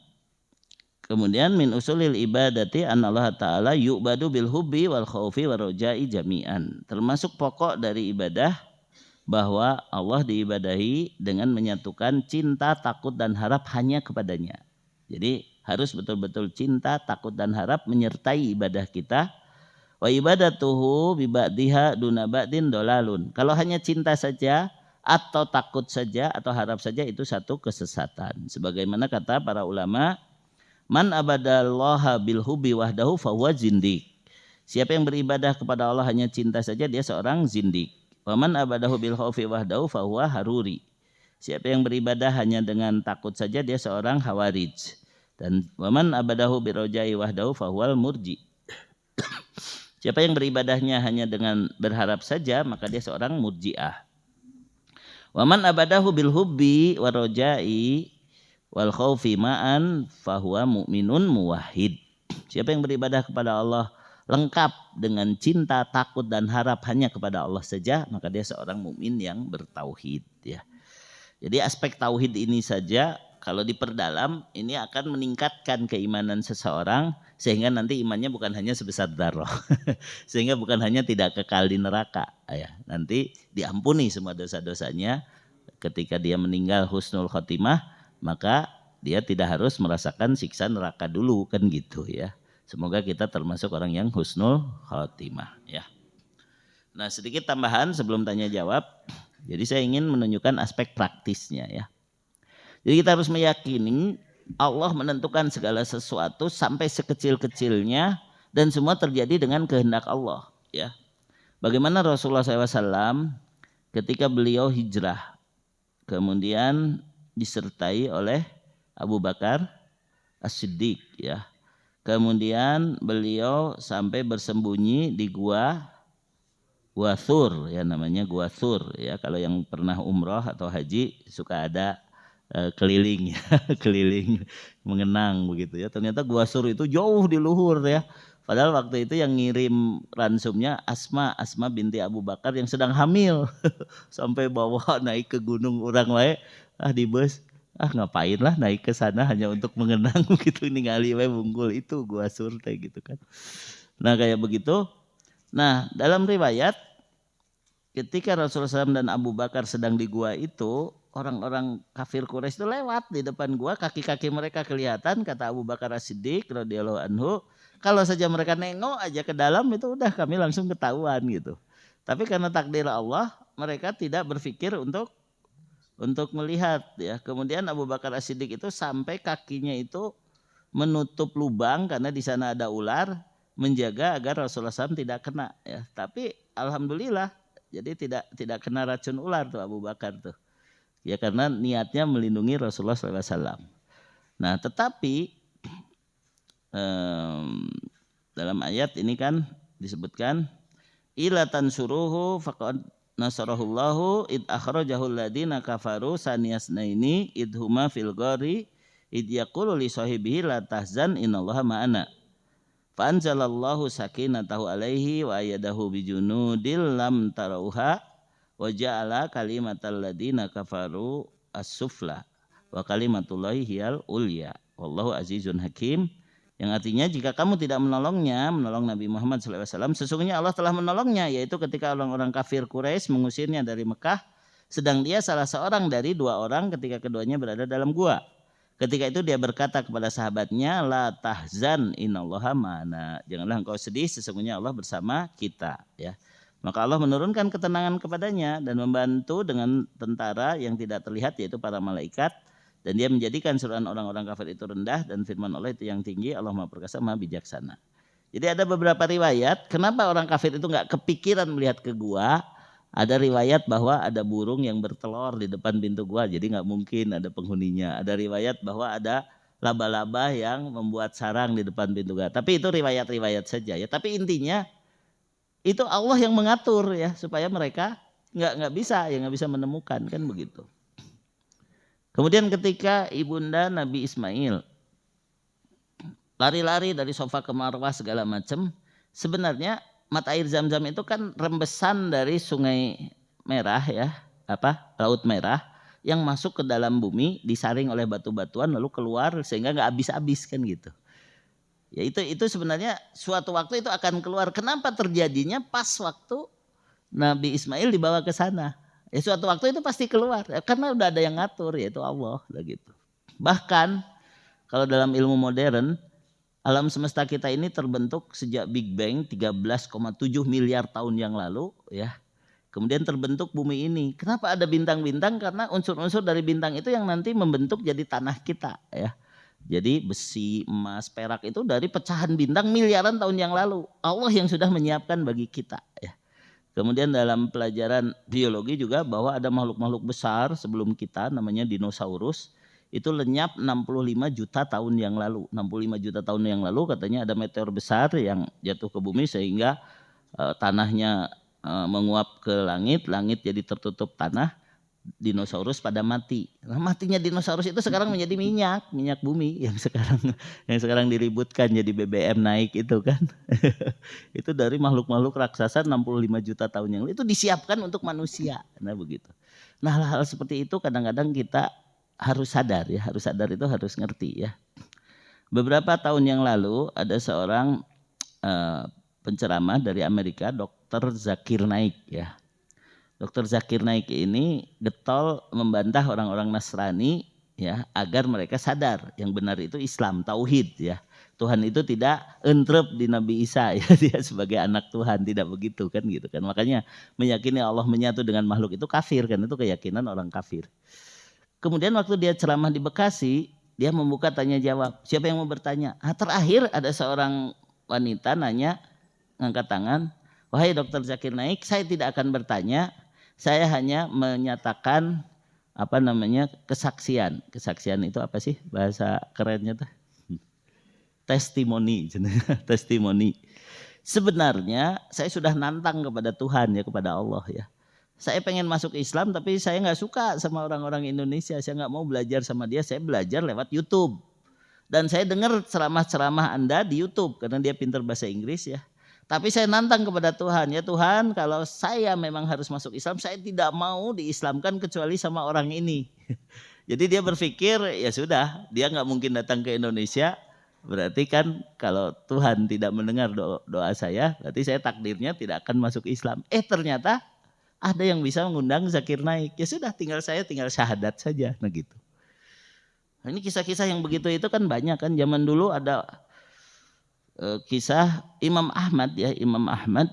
kemudian min usulil ibadati anallah ta'ala yu'badu bil hubbi wal khaufi wal rojai jami'an. Termasuk pokok dari ibadah bahwa Allah diibadahi dengan menyatukan cinta, takut dan harap hanya kepadanya. Jadi harus betul-betul cinta, takut dan harap menyertai ibadah kita. Wa ibadatuhu bi ba'diha duna ba'din dolalun. Kalau hanya cinta saja atau takut saja atau harap saja itu satu kesesatan. Sebagaimana kata para ulama, man abadallaha bil hubbi wahdahu fahuwa zindik. Siapa yang beribadah kepada Allah hanya cinta saja dia seorang zindik. Wa man abadahu bil khaufi wahdahu fahuwa haruri. Siapa yang beribadah hanya dengan takut saja dia seorang hawarij. Dan waman abadahu birojai wahdahu fahuwal murji. Siapa yang beribadahnya hanya dengan berharap saja maka dia seorang murji'ah. Waman abadahu bil hubbi warojai wal khaufi ma'an fahuwa mu'minun muwahhid. Siapa yang beribadah kepada Allah lengkap dengan cinta, takut dan harap hanya kepada Allah saja, maka dia seorang mukmin yang bertauhid ya. Jadi aspek tauhid ini saja kalau diperdalam ini akan meningkatkan keimanan seseorang sehingga nanti imannya bukan hanya sebesar dzarrah. Sehingga bukan hanya tidak kekal di neraka ya. Nanti diampuni semua dosa-dosanya ketika dia meninggal husnul khotimah, maka dia tidak harus merasakan siksa neraka dulu kan gitu ya. Semoga kita termasuk orang yang husnul khotimah ya. Nah, sedikit tambahan sebelum tanya jawab. Jadi saya ingin menunjukkan aspek praktisnya ya. Jadi kita harus meyakini Allah menentukan segala sesuatu sampai sekecil-kecilnya dan semua terjadi dengan kehendak Allah ya. Bagaimana Rasulullah SAW ketika beliau hijrah kemudian disertai oleh Abu Bakar As-Siddiq ya. Kemudian beliau sampai bersembunyi di gua Thur ya, namanya Gua Thur ya. Kalau yang pernah umroh atau haji suka ada keliling ya, keliling mengenang begitu ya. Ternyata Gua Thur itu jauh di luhur ya. Padahal waktu itu yang ngirim ransumnya Asma binti Abu Bakar yang sedang hamil. Sampai bawa naik ke gunung orang wae di bus. Ngapain lah naik ke sana hanya untuk mengenang gitu, ningali wae bungkul itu Gua Thur gitu kan. Nah, kayak begitu. Nah, dalam riwayat ketika Rasulullah SAW dan Abu Bakar sedang di gua itu, orang-orang kafir Quraisy itu lewat di depan gua, kaki-kaki mereka kelihatan, kata Abu Bakar As-Siddiq radhiyallahu anhu, kalau saja mereka nengok aja ke dalam itu udah kami langsung ketahuan gitu. Tapi karena takdir Allah, mereka tidak berpikir untuk melihat ya. Kemudian Abu Bakar As-Siddiq itu sampai kakinya itu menutup lubang karena di sana ada ular, menjaga agar Rasulullah SAW tidak kena ya. Tapi alhamdulillah jadi tidak kena racun ular tuh Abu Bakar tuh. Ya karena niatnya melindungi Rasulullah SAW. Nah, tetapi dalam ayat ini kan disebutkan ila tansuruhu faqad nasarahullahu id akhrajahul ladina kafaru saniyasnaini idhuma fil ghari id yaqulu li sahibihi la tahzan innallaha ma'ana. Fa anzalallahu sakinatahu alaihi wa ayyadahu bijunudil lam tarauha wa ja'ala kalimatal ladina kafaru as-sufla wa kalimatullahi hiyal ulya wallahu azizun hakim. Yang artinya jika kamu tidak menolong Nabi Muhammad SAW, sesungguhnya Allah telah menolongnya, yaitu ketika orang-orang kafir Quraisy mengusirnya dari Mekah, sedang dia salah seorang dari dua orang ketika keduanya berada dalam gua. Ketika itu dia berkata kepada sahabatnya, la tahzan innallaha ma'ana. Janganlah engkau sedih, sesungguhnya Allah bersama kita. Ya. Maka Allah menurunkan ketenangan kepadanya dan membantu dengan tentara yang tidak terlihat, yaitu para malaikat. Dan dia menjadikan seruan orang-orang kafir itu rendah dan firman Allah itu yang tinggi. Allah Maha Perkasa, Maha Bijaksana. Jadi ada beberapa riwayat kenapa orang kafir itu nggak kepikiran melihat ke gua. Ada riwayat bahwa ada burung yang bertelur di depan pintu gua, jadi nggak mungkin ada penghuninya. Ada riwayat bahwa ada laba-laba yang membuat sarang di depan pintu gua. Tapi itu riwayat-riwayat saja ya. Tapi intinya itu Allah yang mengatur ya supaya mereka nggak bisa menemukan kan begitu. Kemudian ketika ibunda Nabi Ismail lari-lari dari Sofa ke Marwah segala macam, sebenarnya mata air Zam-Zam itu kan rembesan dari Sungai Merah ya, Laut Merah yang masuk ke dalam bumi, disaring oleh batu-batuan lalu keluar sehingga nggak habis-habis kan gitu. Ya itu sebenarnya suatu waktu itu akan keluar. Kenapa terjadinya pas waktu Nabi Ismail dibawa ke sana? Ya suatu waktu itu pasti keluar karena udah ada yang ngatur, yaitu Allah gitu. Bahkan kalau dalam ilmu modern, alam semesta kita ini terbentuk sejak Big Bang 13,7 miliar tahun yang lalu ya. Kemudian terbentuk bumi ini. Kenapa ada bintang-bintang? Karena unsur-unsur dari bintang itu yang nanti membentuk jadi tanah kita ya. Jadi besi, emas, perak itu dari pecahan bintang miliaran tahun yang lalu. Allah yang sudah menyiapkan bagi kita ya. Kemudian dalam pelajaran biologi juga bahwa ada makhluk-makhluk besar sebelum kita namanya dinosaurus. Itu lenyap 65 juta tahun yang lalu. 65 juta tahun yang lalu katanya ada meteor besar yang jatuh ke bumi sehingga tanahnya menguap ke langit, langit jadi tertutup tanah. dinosaurus pada mati. Nah, matinya dinosaurus itu sekarang menjadi minyak bumi yang sekarang diributkan jadi BBM naik itu kan. Itu dari makhluk-makhluk raksasa 65 juta tahun yang lalu itu disiapkan untuk manusia. Nah begitu. Nah hal-hal seperti itu kadang-kadang kita harus sadar ya, harus sadar itu harus ngerti ya. Beberapa tahun yang lalu ada seorang penceramah dari Amerika, Dr. Zakir Naik ya. Dr. Zakir Naik ini getol membantah orang-orang Nasrani ya agar mereka sadar yang benar itu Islam, tauhid ya. Tuhan itu tidak entrep di Nabi Isa ya, dia sebagai anak Tuhan, tidak begitu kan gitu kan. Makanya meyakini Allah menyatu dengan makhluk itu kafir kan, itu keyakinan orang kafir. Kemudian waktu dia ceramah di Bekasi, dia membuka tanya jawab. Siapa yang mau bertanya? Terakhir ada seorang wanita nanya, ngangkat tangan, wahai Dr. Zakir Naik, saya tidak akan bertanya. Saya hanya menyatakan kesaksian. Kesaksian itu apa sih bahasa kerennya tuh? Testimoni. Testimoni. Sebenarnya saya sudah nantang kepada Tuhan ya, kepada Allah ya. Saya pengen masuk Islam tapi saya nggak suka sama orang-orang Indonesia. Saya nggak mau belajar sama dia. Saya belajar lewat YouTube. Dan saya dengar ceramah-ceramah Anda di YouTube karena dia pintar bahasa Inggris ya. Tapi saya nantang kepada Tuhan, ya Tuhan kalau saya memang harus masuk Islam, saya tidak mau diislamkan kecuali sama orang ini. Jadi dia berpikir ya sudah, dia nggak mungkin datang ke Indonesia, berarti kan kalau Tuhan tidak mendengar doa saya, berarti saya takdirnya tidak akan masuk Islam. Ternyata ada yang bisa mengundang Zakir Naik, ya sudah tinggal syahadat saja, nah gitu. Nah, ini kisah-kisah yang begitu itu kan banyak kan, zaman dulu ada kisah Imam Ahmad ya, Imam Ahmad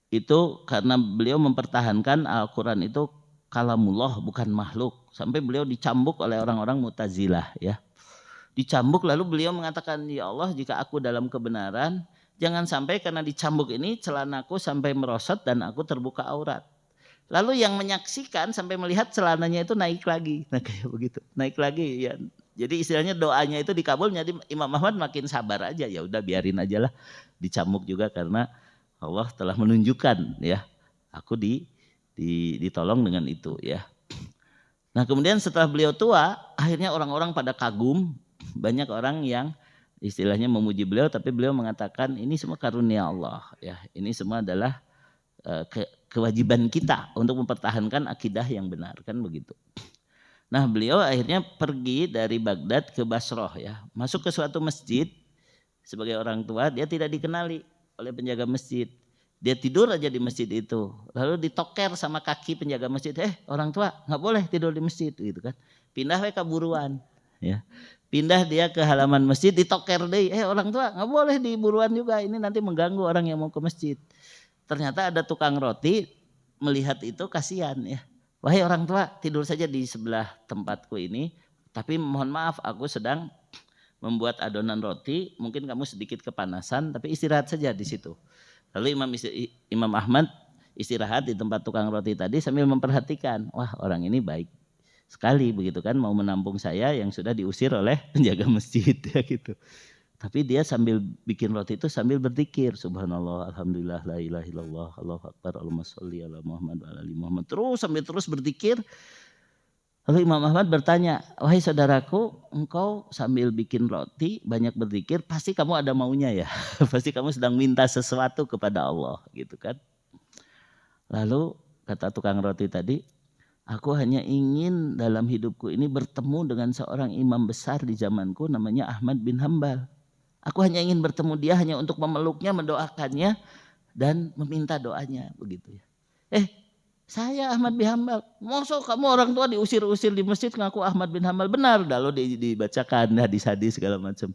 itu karena beliau mempertahankan Al-Quran itu kalamullah bukan makhluk, sampai beliau dicambuk oleh orang-orang Mu'tazilah ya. Dicambuk lalu beliau mengatakan, ya Allah jika aku dalam kebenaran, jangan sampai karena dicambuk ini celanaku sampai merosot dan aku terbuka aurat. Lalu yang menyaksikan sampai melihat celananya itu naik lagi, nah kayak begitu, naik lagi ya. Jadi istilahnya doanya itu dikabul, jadi Imam Ahmad makin sabar aja, ya udah biarin aja lah dicambuk juga karena Allah telah menunjukkan ya aku ditolong dengan itu ya. Nah kemudian setelah beliau tua, akhirnya orang-orang pada kagum, banyak orang yang istilahnya memuji beliau, tapi beliau mengatakan ini semua karunia Allah ya, ini semua adalah kewajiban kita untuk mempertahankan akidah yang benar kan begitu. Nah beliau akhirnya pergi dari Baghdad ke Basrah ya, masuk ke suatu masjid sebagai orang tua, dia tidak dikenali oleh penjaga masjid. Dia tidur aja di masjid itu, lalu ditoker sama kaki penjaga masjid, orang tua nggak boleh tidur di masjid gitu kan. Pindah ke buruan ya, pindah dia ke halaman masjid, ditoker deh, orang tua nggak boleh di buruan juga, ini nanti mengganggu orang yang mau ke masjid. Ternyata ada tukang roti melihat itu kasihan ya. Wahai orang tua, tidur saja di sebelah tempatku ini, tapi mohon maaf aku sedang membuat adonan roti, mungkin kamu sedikit kepanasan, tapi istirahat saja di situ. Lalu Imam Ahmad istirahat di tempat tukang roti tadi sambil memperhatikan, wah orang ini baik sekali begitu kan, mau menampung saya yang sudah diusir oleh penjaga masjid ya gitu. Tapi dia sambil bikin roti itu sambil berzikir, subhanallah, alhamdulillah, la ilaha illallah, Allahu akbar, Allahumma sholli ala Muhammad wa ala ali Muhammad. Terus berzikir. Lalu Imam Ahmad bertanya, wahai saudaraku, engkau sambil bikin roti, banyak berzikir, pasti kamu ada maunya ya. Pasti kamu sedang minta sesuatu kepada Allah gitu kan. Lalu kata tukang roti tadi, aku hanya ingin dalam hidupku ini bertemu dengan seorang imam besar di zamanku namanya Ahmad bin Hambal. Aku hanya ingin bertemu dia hanya untuk memeluknya, mendoakannya dan meminta doanya begitu ya. Saya Ahmad bin Hambal. Masa kamu orang tua diusir-usir di masjid ngaku Ahmad bin Hambal? Benar, lalu dibacakan hadis-hadis segala macam.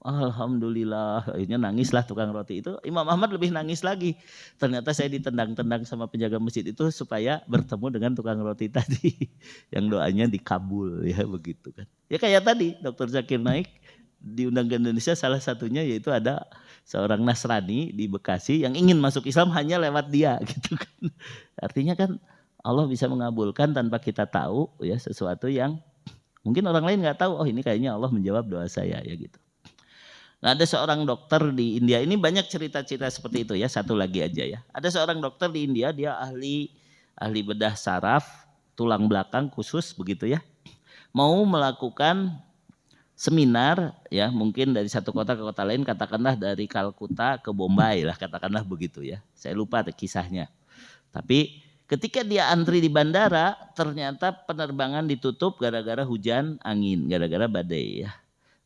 Alhamdulillah, akhirnya nangislah tukang roti itu. Imam Ahmad lebih nangis lagi. Ternyata saya ditendang-tendang sama penjaga masjid itu supaya bertemu dengan tukang roti tadi. Yang doanya dikabul ya begitu kan. Ya kayak tadi Dr. Zakir Naik diundang ke Indonesia, salah satunya yaitu ada seorang Nasrani di Bekasi yang ingin masuk Islam hanya lewat dia gitu kan. Artinya kan Allah bisa mengabulkan tanpa kita tahu ya sesuatu yang mungkin orang lain nggak tahu. Oh ini kayaknya Allah menjawab doa saya ya gitu. Nah ada seorang dokter di India, ini banyak cerita-cerita seperti itu ya, satu lagi aja ya. Ada seorang dokter di India, dia ahli bedah saraf tulang belakang khusus begitu ya, mau melakukan seminar ya, mungkin dari satu kota ke kota lain, katakanlah dari Kalkuta ke Bombay lah, katakanlah begitu ya. Saya lupa kisahnya. Tapi ketika dia antri di bandara, ternyata penerbangan ditutup gara-gara hujan angin, gara-gara badai ya.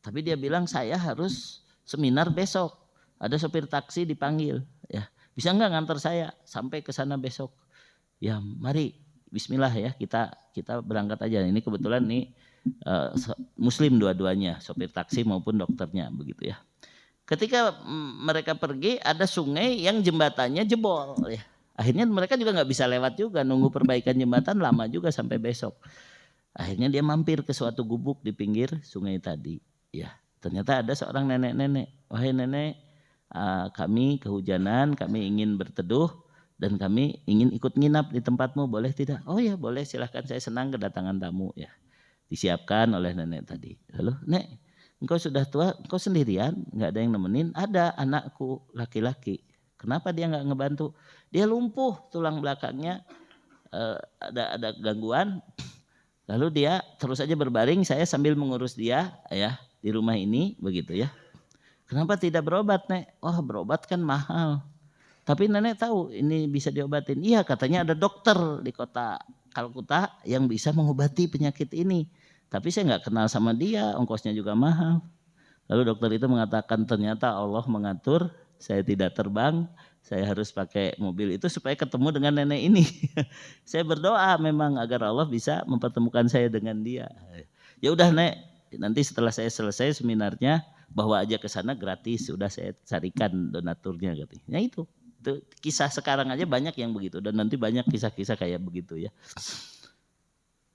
Tapi dia bilang saya harus seminar besok. Ada sopir taksi dipanggil ya. Bisa enggak ngantar saya sampai ke sana besok? Ya, mari bismillah ya, kita berangkat aja. Ini kebetulan nih Muslim dua-duanya, sopir taksi maupun dokternya begitu ya. Ketika mereka pergi, ada sungai yang jembatannya jebol ya. Akhirnya mereka juga nggak bisa lewat juga, nunggu perbaikan jembatan lama juga sampai besok. Akhirnya dia mampir ke suatu gubuk di pinggir sungai tadi ya. Ternyata ada seorang nenek-nenek. Wahai nenek, kami kehujanan, kami ingin berteduh dan kami ingin ikut nginap di tempatmu, boleh tidak? Oh ya boleh, silahkan, saya senang kedatangan tamu ya. Disiapkan oleh nenek tadi. Lalu, Nek, engkau sudah tua, engkau sendirian, nggak ada yang nemenin? Ada anakku laki-laki. Kenapa dia nggak ngebantu? Dia lumpuh tulang belakangnya, ada gangguan. Lalu dia terus aja berbaring, saya sambil mengurus dia ya di rumah ini begitu ya. Kenapa tidak berobat, Nek? Oh, berobat kan mahal. Tapi nenek tahu ini bisa diobatin. Iya, katanya ada dokter di kota Kalkuta yang bisa mengobati penyakit ini. Tapi saya nggak kenal sama dia, ongkosnya juga mahal. Lalu dokter itu mengatakan ternyata Allah mengatur saya tidak terbang, saya harus pakai mobil itu supaya ketemu dengan nenek ini. Saya berdoa memang agar Allah bisa mempertemukan saya dengan dia. Ya udah Nek, nanti setelah saya selesai seminarnya bawa aja ke sana gratis, sudah saya carikan donaturnya katanya. Ya itu kisah sekarang aja banyak yang begitu dan nanti banyak kisah-kisah kayak begitu ya.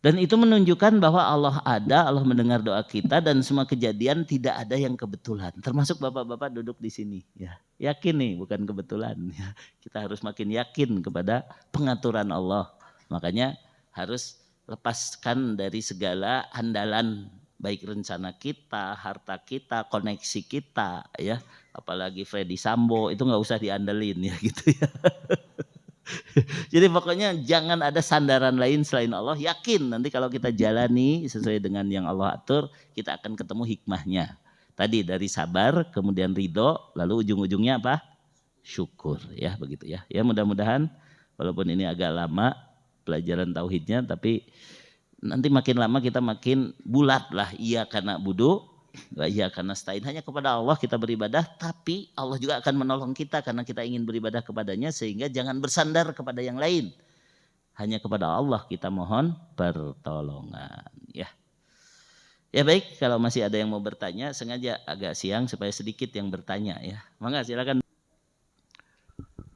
Dan itu menunjukkan bahwa Allah ada, Allah mendengar doa kita dan semua kejadian tidak ada yang kebetulan. Termasuk bapak-bapak duduk di sini. Ya, yakin nih bukan kebetulan. Ya, kita harus makin yakin kepada pengaturan Allah. Makanya harus lepaskan dari segala andalan, baik rencana kita, harta kita, koneksi kita, ya. Apalagi Freddy Sambo itu nggak usah diandelin ya gitu ya. Jadi pokoknya jangan ada sandaran lain selain Allah. Yakin nanti kalau kita jalani sesuai dengan yang Allah atur, kita akan ketemu hikmahnya. Tadi dari sabar, kemudian ridho, lalu ujung-ujungnya apa? Syukur ya begitu ya. Ya mudah-mudahan walaupun ini agak lama pelajaran tauhidnya, tapi nanti makin lama kita makin bulat lah. Iya karena budu, iya karena stain, hanya kepada Allah kita beribadah, tapi Allah juga akan menolong kita karena kita ingin beribadah kepadanya, sehingga jangan bersandar kepada yang lain. Hanya kepada Allah kita mohon pertolongan ya. Ya baik, kalau masih ada yang mau bertanya, sengaja agak siang supaya sedikit yang bertanya ya. Mangga silakan.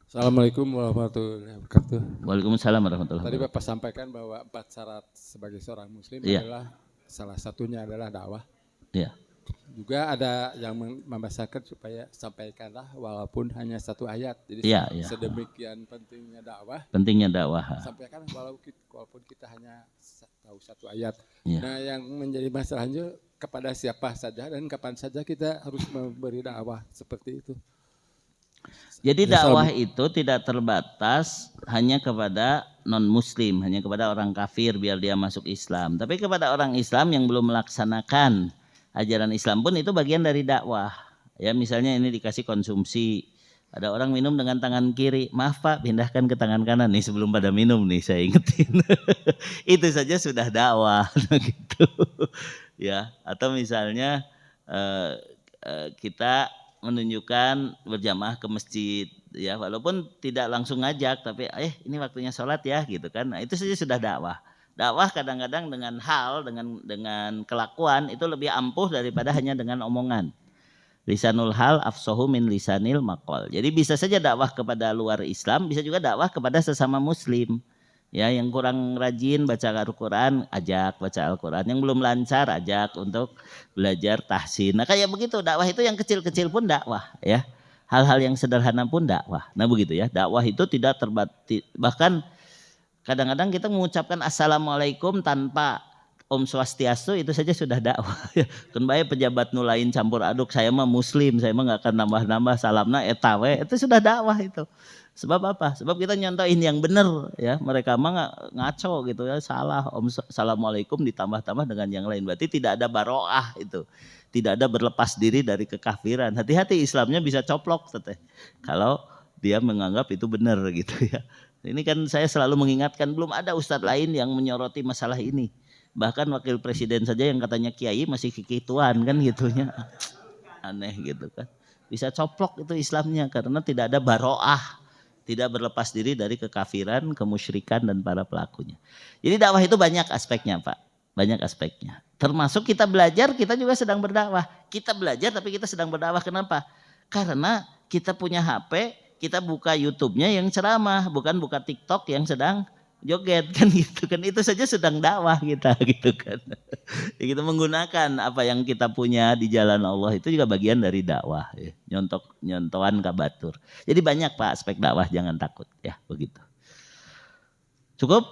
Assalamualaikum warahmatullahi wabarakatuh. Waalaikumsalam warahmatullahi wabarakatuh. Tadi Bapak sampaikan bahwa 4 syarat sebagai seorang muslim adalah salah satunya adalah dakwah. Ya. Juga ada yang membesarkan supaya sampaikanlah walaupun hanya 1 ayat. Jadi sedemikian pentingnya dakwah. Pentingnya dakwah. Sampaikan walaupun kita hanya tahu 1 ayat. Ya. Nah yang menjadi masalahnya kepada siapa saja dan kapan saja kita harus memberi dakwah seperti itu. Jadi dakwah itu tidak terbatas hanya kepada non-muslim, hanya kepada orang kafir biar dia masuk Islam. Tapi kepada orang Islam yang belum melaksanakan ajaran Islam pun itu bagian dari dakwah. Ya misalnya ini dikasih konsumsi, ada orang minum dengan tangan kiri, maaf Pak pindahkan ke tangan kanan nih sebelum pada minum nih saya ingetin. Itu saja sudah dakwah gitu. Ya, atau misalnya kita menunjukkan berjamaah ke masjid ya, walaupun tidak langsung ngajak tapi ini waktunya sholat ya gitu kan. Nah, itu saja sudah dakwah. Dakwah kadang-kadang dengan hal, dengan kelakuan itu lebih ampuh daripada hanya dengan omongan. Lisanul hal afsahu min lisanil maqal. Jadi bisa saja dakwah kepada luar Islam, bisa juga dakwah kepada sesama muslim. Ya, yang kurang rajin baca Al-Quran, ajak baca Al-Quran. Yang belum lancar, ajak untuk belajar tahsin. Nah kayak begitu, dakwah itu yang kecil-kecil pun dakwah ya. Hal-hal yang sederhana pun dakwah. Nah begitu ya, dakwah itu tidak terbatas. Bahkan kadang-kadang kita mengucapkan Assalamualaikum tanpa Om Swastiastu itu saja sudah dakwah. Kan bae pejabat nu lain campur aduk, saya mah muslim, saya mah nggak akan nambah-nambah salamna eta we, itu sudah dakwah itu. Sebab apa? Sebab kita nyontohin yang benar ya. Mereka mah ngaco gitu ya, salah. Assalamualaikum ditambah-tambah dengan yang lain. Berarti tidak ada baroah itu. Tidak ada berlepas diri dari kekafiran. Hati-hati Islamnya bisa coplok teteh. Kalau dia menganggap itu benar gitu ya. Ini kan saya selalu mengingatkan belum ada ustadz lain yang menyoroti masalah ini. Bahkan wakil presiden saja yang katanya kiai masih kikituan kan gitunya. Aneh gitu kan. Bisa coplok itu Islamnya karena tidak ada baroah. Tidak berlepas diri dari kekafiran, kemusyrikan dan para pelakunya. Jadi dakwah itu banyak aspeknya Pak. Banyak aspeknya. Termasuk kita belajar, kita juga sedang berdakwah. Kita belajar tapi kita sedang berdakwah. Kenapa? Karena kita punya HP, kita buka YouTube-nya yang ceramah. Bukan buka TikTok yang sedang joget kan gitu kan, itu saja sedang dakwah kita gitu kan. Kita menggunakan apa yang kita punya di jalan Allah itu juga bagian dari dakwah ya. Nyontohan kabatur. Jadi banyak Pak aspek dakwah, jangan takut ya begitu. Cukup?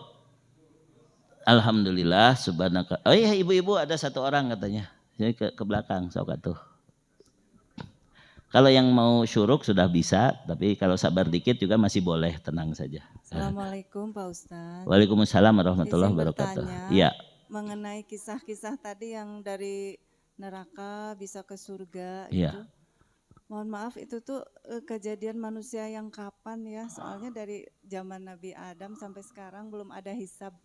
Alhamdulillah subhanaka. Oh iya ibu-ibu ada satu orang katanya. Jadi ke belakang sok atuh. Kalau yang mau syuruk sudah bisa, tapi kalau sabar dikit juga masih boleh, tenang saja. Assalamualaikum Pak Ustadz. Waalaikumsalam warahmatullahi wabarakatuh. Iya. Mengenai kisah-kisah tadi yang dari neraka bisa ke surga ya. itu. Mohon maaf itu tuh kejadian manusia yang kapan ya? Soalnya dari zaman Nabi Adam sampai sekarang belum ada hisab.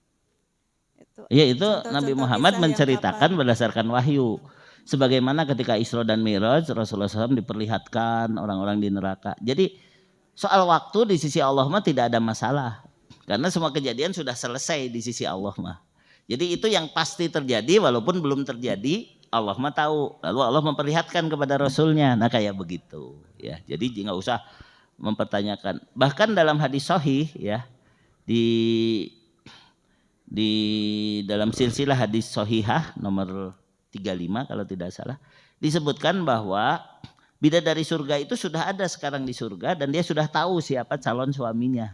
Iya itu Nabi Muhammad menceritakan berdasarkan wahyu. Sebagaimana ketika Isra dan Mi'raj Rasulullah SAW diperlihatkan orang-orang di neraka. Jadi soal waktu di sisi Allah mah tidak ada masalah. Karena semua kejadian sudah selesai di sisi Allah mah. Jadi itu yang pasti terjadi walaupun belum terjadi Allah mah tahu. Lalu Allah memperlihatkan kepada Rasulnya. Nah kayak begitu. Ya, jadi nggak usah mempertanyakan. Bahkan dalam hadis sahih ya di dalam silsilah hadis sahihah nomor 35 kalau tidak salah disebutkan bahwa bidadari surga itu sudah ada sekarang di surga dan dia sudah tahu siapa calon suaminya.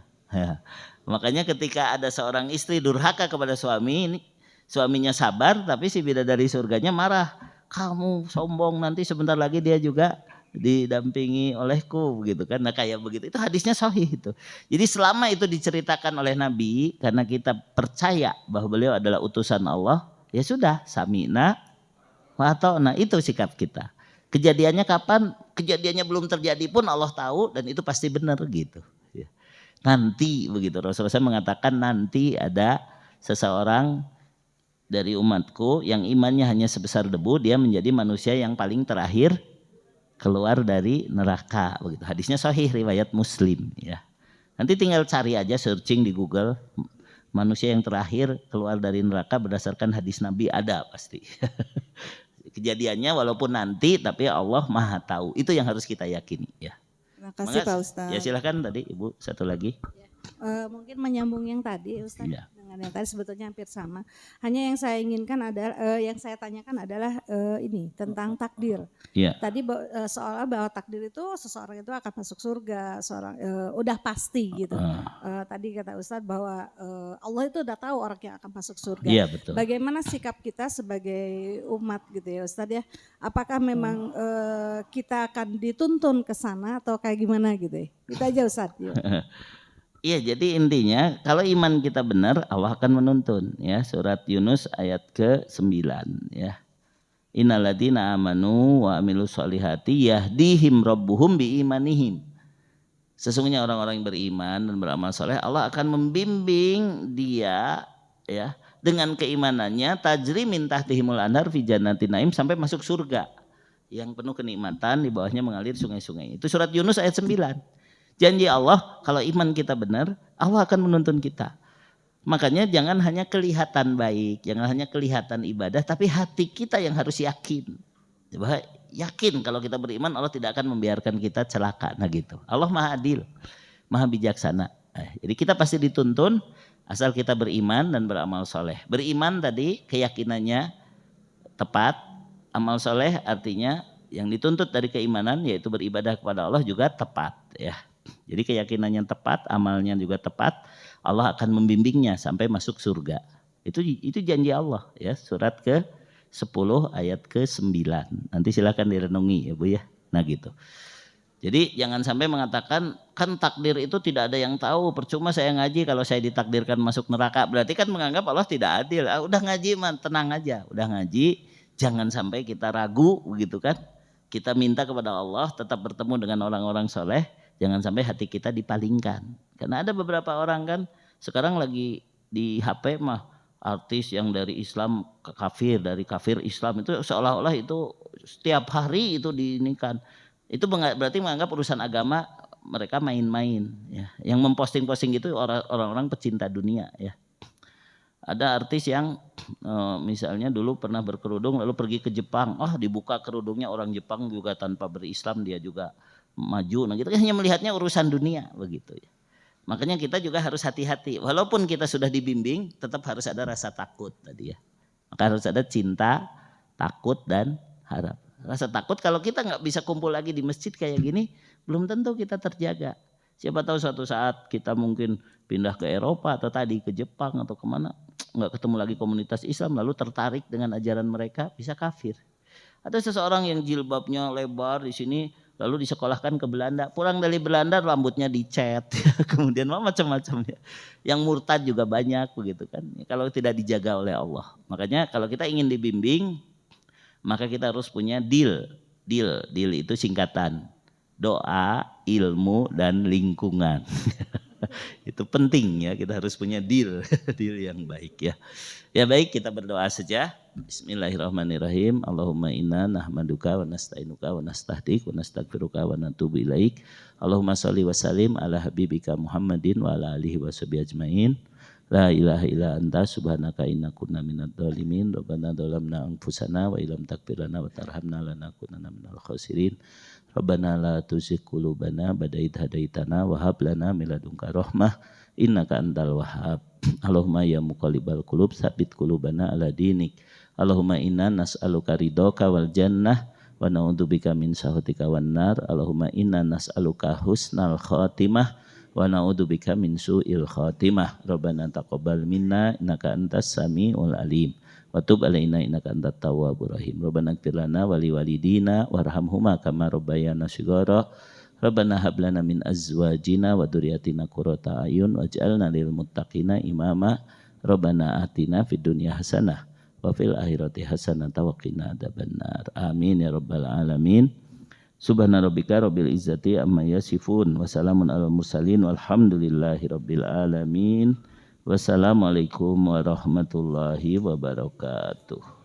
Makanya ketika ada seorang istri durhaka kepada suami, suaminya sabar tapi si bidadari surganya marah. Kamu sombong, nanti sebentar lagi dia juga didampingi olehku gitu kan. Nah kayak begitu. Itu hadisnya sahih itu. Jadi selama itu diceritakan oleh Nabi karena kita percaya bahwa beliau adalah utusan Allah, ya sudah sami'na atau nah itu sikap kita. Kejadiannya kapan? Kejadiannya belum terjadi pun Allah tahu dan itu pasti benar gitu. Nanti begitu Rasulullah SAW mengatakan nanti ada seseorang dari umatku yang imannya hanya sebesar debu, dia menjadi manusia yang paling terakhir keluar dari neraka. Begitu. Hadisnya sahih riwayat Muslim ya. Nanti tinggal cari aja searching di Google manusia yang terakhir keluar dari neraka berdasarkan hadis Nabi ada pasti. Kejadiannya walaupun nanti tapi Allah Maha tahu. Itu yang harus kita yakini ya. Terima kasih Pak Ustadz. Ya silakan tadi Ibu satu lagi. Mungkin menyambung yang tadi Ustadz ya. Dengan yang tadi sebetulnya hampir sama. Hanya yang saya inginkan adalah yang saya tanyakan adalah ini tentang takdir. Ya. Tadi seolah bahwa takdir itu seseorang itu akan masuk surga, seorang udah pasti gitu. Tadi kata Ustadz bahwa Allah itu udah tahu orang yang akan masuk surga. Iya betul. Bagaimana sikap kita sebagai umat gitu ya Ustadz ya? Apakah memang kita akan dituntun ke sana atau kayak gimana gitu ya? Itu aja Ustadz. Iya, jadi intinya kalau iman kita benar Allah akan menuntun ya. Surat Yunus ayat ke-9 ya. Innalladzina amanu wa amilus solihati yahdihim rabbuhum biimanihim. Sesungguhnya orang-orang yang beriman dan beramal soleh Allah akan membimbing dia ya dengan keimanannya tajri min tahtihimul anhar fi jannatin naim sampai masuk surga yang penuh kenikmatan, di bawahnya mengalir sungai-sungai. Itu surat Yunus ayat 9. Janji Allah kalau iman kita benar, Allah akan menuntun kita. Makanya jangan hanya kelihatan baik, jangan hanya kelihatan ibadah, tapi hati kita yang harus yakin. Bahwa yakin kalau kita beriman Allah tidak akan membiarkan kita celaka. Nah gitu. Allah Maha Adil, Maha Bijaksana. Jadi kita pasti dituntun asal kita beriman dan beramal soleh. Beriman tadi keyakinannya tepat, amal soleh artinya yang dituntut dari keimanan yaitu beribadah kepada Allah juga tepat ya. Jadi keyakinannya tepat, amalnya juga tepat, Allah akan membimbingnya sampai masuk surga. Itu janji Allah ya, surat ke-10 ayat ke-9. Nanti silakan direnungi ya Bu ya. Nah gitu. Jadi jangan sampai mengatakan kan takdir itu tidak ada yang tahu, percuma saya ngaji kalau saya ditakdirkan masuk neraka. Berarti kan menganggap Allah tidak adil. Udah ngaji man, tenang aja, udah ngaji, jangan sampai kita ragu begitu kan. Kita minta kepada Allah tetap bertemu dengan orang-orang soleh, jangan sampai hati kita dipalingkan. Karena ada beberapa orang kan sekarang lagi di HP mah artis yang dari Islam ke kafir, dari kafir Islam, itu seolah-olah itu setiap hari itu diinikan. Itu berarti menganggap urusan agama mereka main-main ya. Yang memposting-posting itu orang-orang pecinta dunia ya. Ada artis yang misalnya dulu pernah berkerudung lalu pergi ke Jepang, dibuka kerudungnya orang Jepang juga tanpa berislam dia juga maju. Nah kita hanya melihatnya urusan dunia begitu ya. Makanya kita juga harus hati-hati. Walaupun kita sudah dibimbing, tetap harus ada rasa takut tadi ya. Maka harus ada cinta, takut dan harap. Rasa takut kalau kita nggak bisa kumpul lagi di masjid kayak gini, belum tentu kita terjaga. Siapa tahu suatu saat kita mungkin pindah ke Eropa atau tadi ke Jepang atau kemana, nggak ketemu lagi komunitas Islam, lalu tertarik dengan ajaran mereka, bisa kafir. Ada seseorang yang jilbabnya lebar di sini, lalu disekolahkan ke Belanda, pulang dari Belanda rambutnya dicat, kemudian macam-macam ya. Yang murtad juga banyak begitu kan, kalau tidak dijaga oleh Allah. Makanya kalau kita ingin dibimbing, maka kita harus punya deal itu singkatan doa, ilmu dan lingkungan. Itu penting ya, kita harus punya deal yang baik ya. Ya baik, kita berdoa saja. Bismillahirrahmanirrahim. Allahumma inna nahmaduka wa nasta'inuka wa nastahdik wa nastaghfiruka wa natubu ilaik. Allahumma sholli wa sallim ala habibika Muhammadin wa ala alihi wa sahbihi ajmain. La ilaha illa anta subhanaka inna kunna minadh dhalimin. Rabbana dhalamna anfusana wa illam taghfir lana wa tarhamna lanakunanna minal khasirin. Rabbana la tuzigh qulubana ba'da idh hadaitana wa hab lana min ladunka rahmah innaka antal wahhab. Allahumma ya muqallibal qulub tsabbit qulubana ala dinik. Allahumma inna nas'aluka ridhaka wal jannah wa na'udzubika min sakhatika wan nar. Allahumma inna nas'aluka husnal khatimah wa na'udzubika min su'il khatimah. Rabbana taqabbal minna innaka antas samiul alim wa tub alaina innaka antat tawwabur rahim. Rabbana ighfir lana wa liwalidina warhamhuma kama rabbayana shighara. Rabbana hab lana min azwajina wa dzurriyyatina qurrata ayun waj'alna lil muttaqina imama. Rabbana atina fid dunya hasanah wa fil akhirati hasanah wa qina adzabannar. Amin ya rabbal alamin. Subhana rabbika rabbil izzati amma yasifun wa salamun alal mursalin walhamdulillahi rabbil alamin. Wassalamualaikum warahmatullahi wabarakatuh.